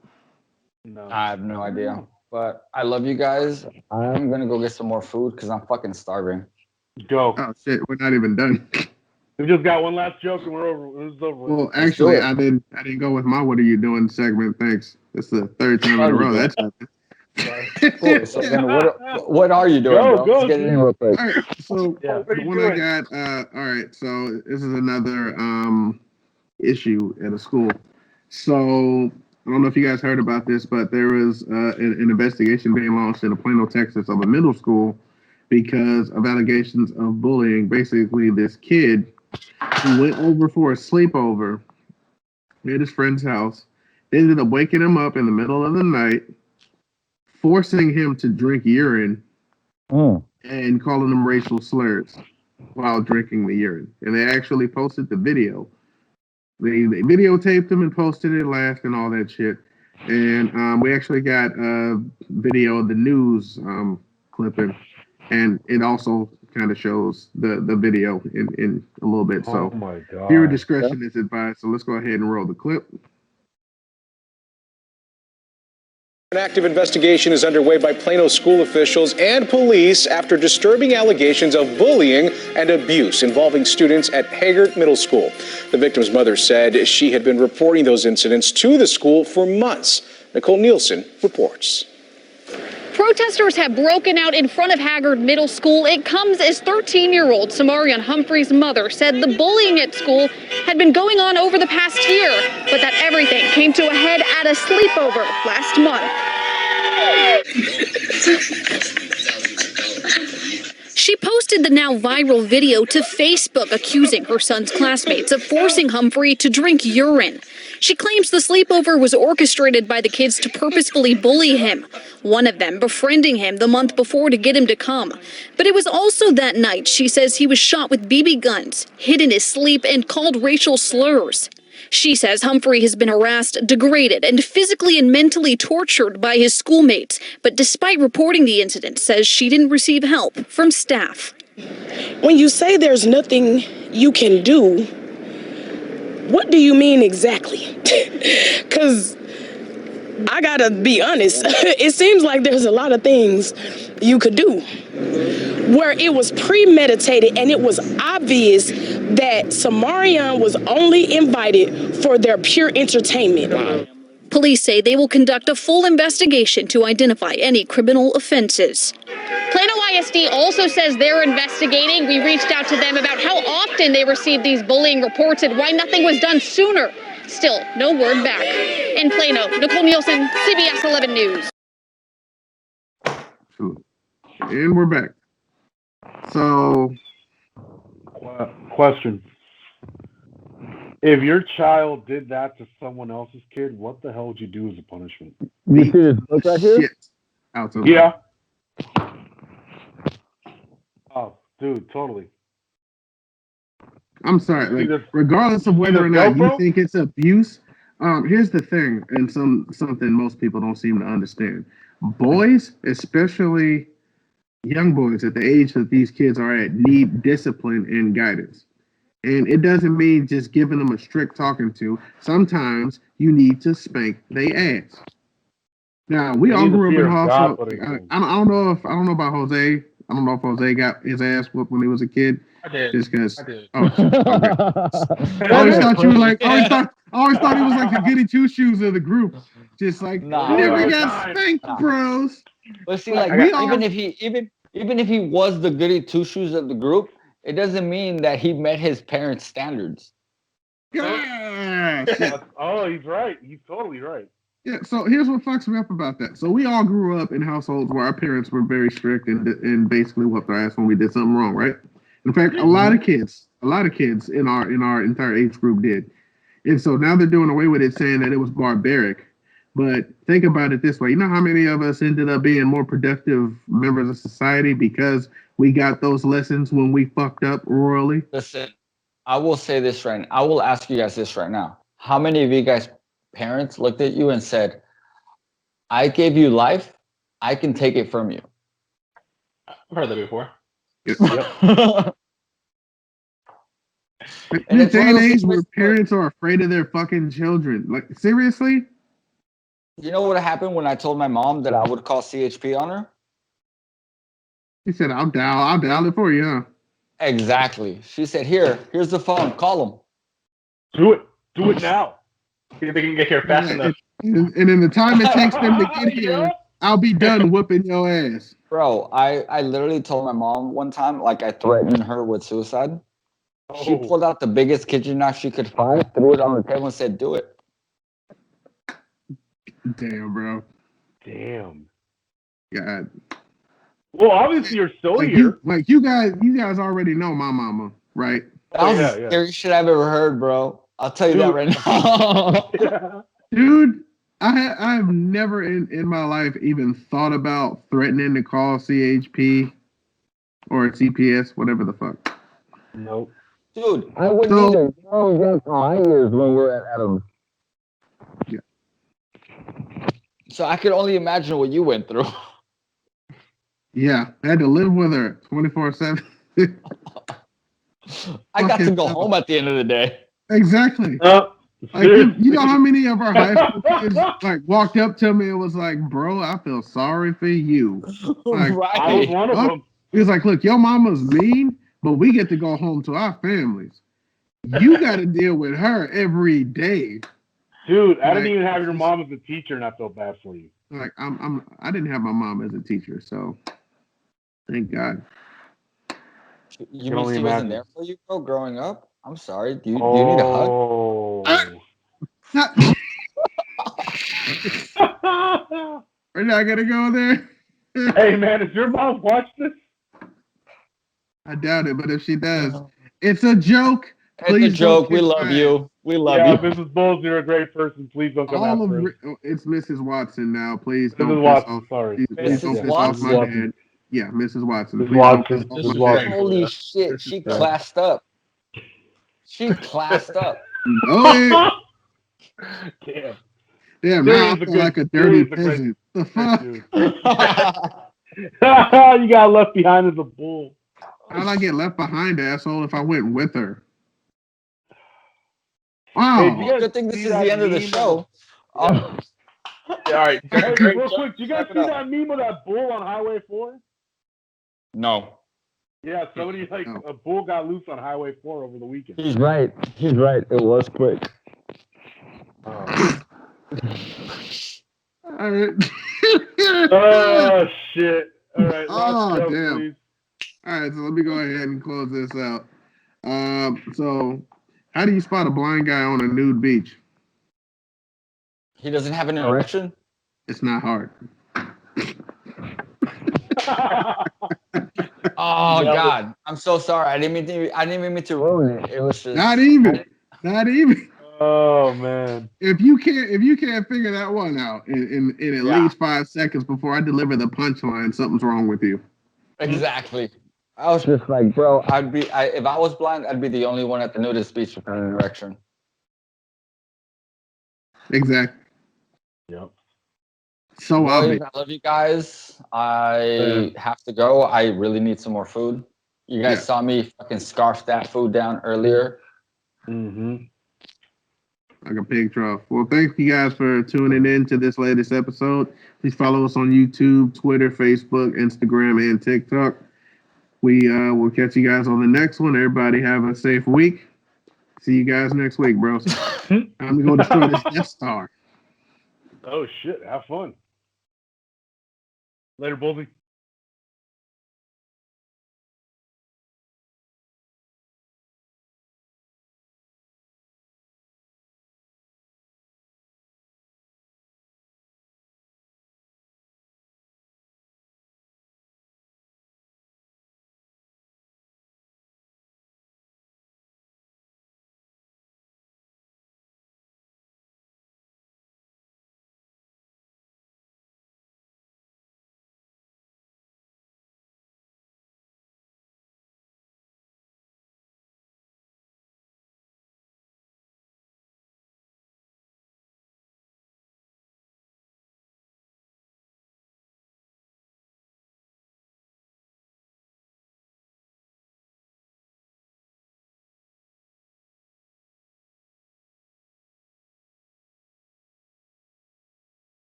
No. I have no idea. But I love you guys. I'm gonna go get some more food because I'm fucking starving. Go. Oh shit, we're not even done. We just got one last joke and we're over. It's over. Well, actually, I didn't go with my "What are you doing" segment. Thanks. It's the third time in a row that's happened. Cool. So then what are you doing, bro? Let's get it in real quick. All right, so the one I got. All right, so this is another issue at a school. So I don't know if you guys heard about this, but there was an investigation being launched in Plano, Texas, of a middle school because of allegations of bullying. Basically, this kid who went over for a sleepover at his friend's house, they ended up waking him up in the middle of the night, forcing him to drink urine and calling him racial slurs while drinking the urine. And they actually posted the video. They videotaped him and posted it, laughed and all that shit. And we actually got a video of the news clipping, and it also kind of shows the video in a little bit. So viewer discretion is advised. So let's go ahead and roll the clip. An active investigation is underway by Plano school officials and police after disturbing allegations of bullying and abuse involving students at Haggard Middle School. The victim's mother said she had been reporting those incidents to the school for months. Nicole Nielsen reports. Protesters have broken out in front of Haggard Middle School. It comes as 13-year-old Samarian Humphrey's mother said the bullying at school had been going on over the past year, but that everything came to a head at a sleepover last month. She posted the now viral video to Facebook accusing her son's classmates of forcing Humphrey to drink urine. She claims the sleepover was orchestrated by the kids to purposefully bully him, one of them befriending him the month before to get him to come. But it was also that night she says he was shot with BB guns, hit in his sleep, and called racial slurs. She says Humphrey has been harassed, degraded, and physically and mentally tortured by his schoolmates, but despite reporting the incident, says she didn't receive help from staff. When you say there's nothing you can do, what do you mean exactly? Because I gotta be honest, it seems like there's a lot of things you could do where it was premeditated and it was obvious that Samarian was only invited for their pure entertainment. Police say they will conduct a full investigation to identify any criminal offenses. Plano ISD also says they're investigating. We reached out to them about how often they received these bullying reports and why nothing was done sooner. Still, no word back. In Plano, Nicole Nielsen, CBS 11 News. And we're back. So, question. If your child did that to someone else's kid, what the hell would you do as a punishment? You see this book right here? Shit. Out to Yeah. Oh, dude, totally. I'm sorry. Like, regardless of whether or not you think it's abuse, here's the thing, and something most people don't seem to understand. Boys, especially young boys at the age that these kids are at, need discipline and guidance. And it doesn't mean just giving them a strict talking to. Sometimes you need to spank their ass. Now, we all grew up in households. I don't know about Jose. I don't know if Jose got his ass whooped when he was a kid. I did. Just because. I did. Oh, okay. I always thought you were like. I always thought he was like the goody two shoes of the group. Just like never got spanked, bros. But see, like even if he was the goody two shoes of the group, it doesn't mean that he met his parents' standards. Yeah. Oh, he's right. He's totally right. Yeah, so here's what fucks me up about that. So we all grew up in households where our parents were very strict and basically whooped our ass when we did something wrong, right? In fact, a lot of kids in our entire age group did. And so now they're doing away with it, saying that it was barbaric. But think about it this way. You know how many of us ended up being more productive members of society because we got those lessons when we fucked up royally? Listen, I will say this right now. I will ask you guys this right now. How many of you guys' parents looked at you and said, I gave you life, I can take it from you? I've heard that before. Yep. In this day and age where parents are afraid of their fucking children. Like, seriously? You know what happened when I told my mom that I would call CHP on her? He said, I'll dial it for you, huh? Exactly. She said, here's the phone, call him. Do it now. See if they can get here fast enough. And in the time it takes them to get here, I'll be done whooping your ass. Bro, I literally told my mom one time, like I threatened her with suicide. Oh. She pulled out the biggest kitchen knife she could find, threw it on the table and said, do it. Damn, bro. Damn. God. Well, obviously you're still like here. You guys already know my mama, right? That was the scariest shit I've ever heard, bro. I'll tell you that right now. Dude, I've never in my life even thought about threatening to call CHP or CPS, whatever the fuck. Nope. Dude, I wouldn't either. Oh, that's my ears when we're at Adams. Yeah. So I could only imagine what you went through. Yeah, I had to live with her 24/7. I got to go home at the end of the day. Exactly. Like, you know how many of our high school kids like walked up to me and was like, "Bro, I feel sorry for you." Like, Right. I was one of them. He was like, "Look, your mama's mean, but we get to go home to our families. You got to deal with her every day." Dude, I Like, didn't even have your mom as a teacher, and I feel bad for you. Like, I didn't have my mom as a teacher, so thank God. You can mean only she wasn't imagine. there for you, bro, growing up? I'm sorry. Do you need a hug? We're not gonna go there. Hey man, does your mom watch this? I doubt it, but if she does, it's a joke. It's a joke. We love you. We love you. Mrs. Bowles, you're a great person. Please don't come after us. It's Mrs. Watson now. Please don't Mrs. piss Watson, off. sorry. Please don't Mrs. piss off my Watson? dad. Yeah, Mrs. Watson. Mrs. Please Watson. don't piss off Mrs. my Watson. dad. Holy shit. She classed up. She classed up. Oh, Damn. Damn, There now I is a feel good- like a there dirty is a great- peasant. The fuck? You got left behind as a bull. How'd I get left behind, asshole, if I went with her? Wow. Hey, do you guys Good thing this see is that the end of the meme show. All right. Hey, Great real job. quick, do you guys see that meme of that bull on Highway 4? No. Yeah, somebody a bull got loose on Highway 4 over the weekend. He's right. He's right. It was quick. All right. Oh shit! All right, Oh, joke, damn. please. All right, so let me go ahead and close this out. So how do you spot a blind guy on a nude beach? He doesn't have an erection? It's not hard. Oh God, I'm so sorry. I didn't mean to ruin it. It was just Not even. Oh man! If you can't figure that one out in at least 5 seconds before I deliver the punchline, something's wrong with you. Exactly. I was just like, bro, if I was blind, I'd be the only one at the nudist beach with an erection. Exactly. Yep. So obvious. I love you guys. I have to go. I really need some more food. You guys saw me fucking scarf that food down earlier. Mm-hmm. Like a pig trough. Well, thank you guys for tuning in to this latest episode. Please follow us on YouTube, Twitter, Facebook, Instagram, and TikTok. We will catch you guys on the next one. Everybody have a safe week. See you guys next week, bro. Time to go destroy this Death Star. Oh shit! Have fun. Later, Bullsy.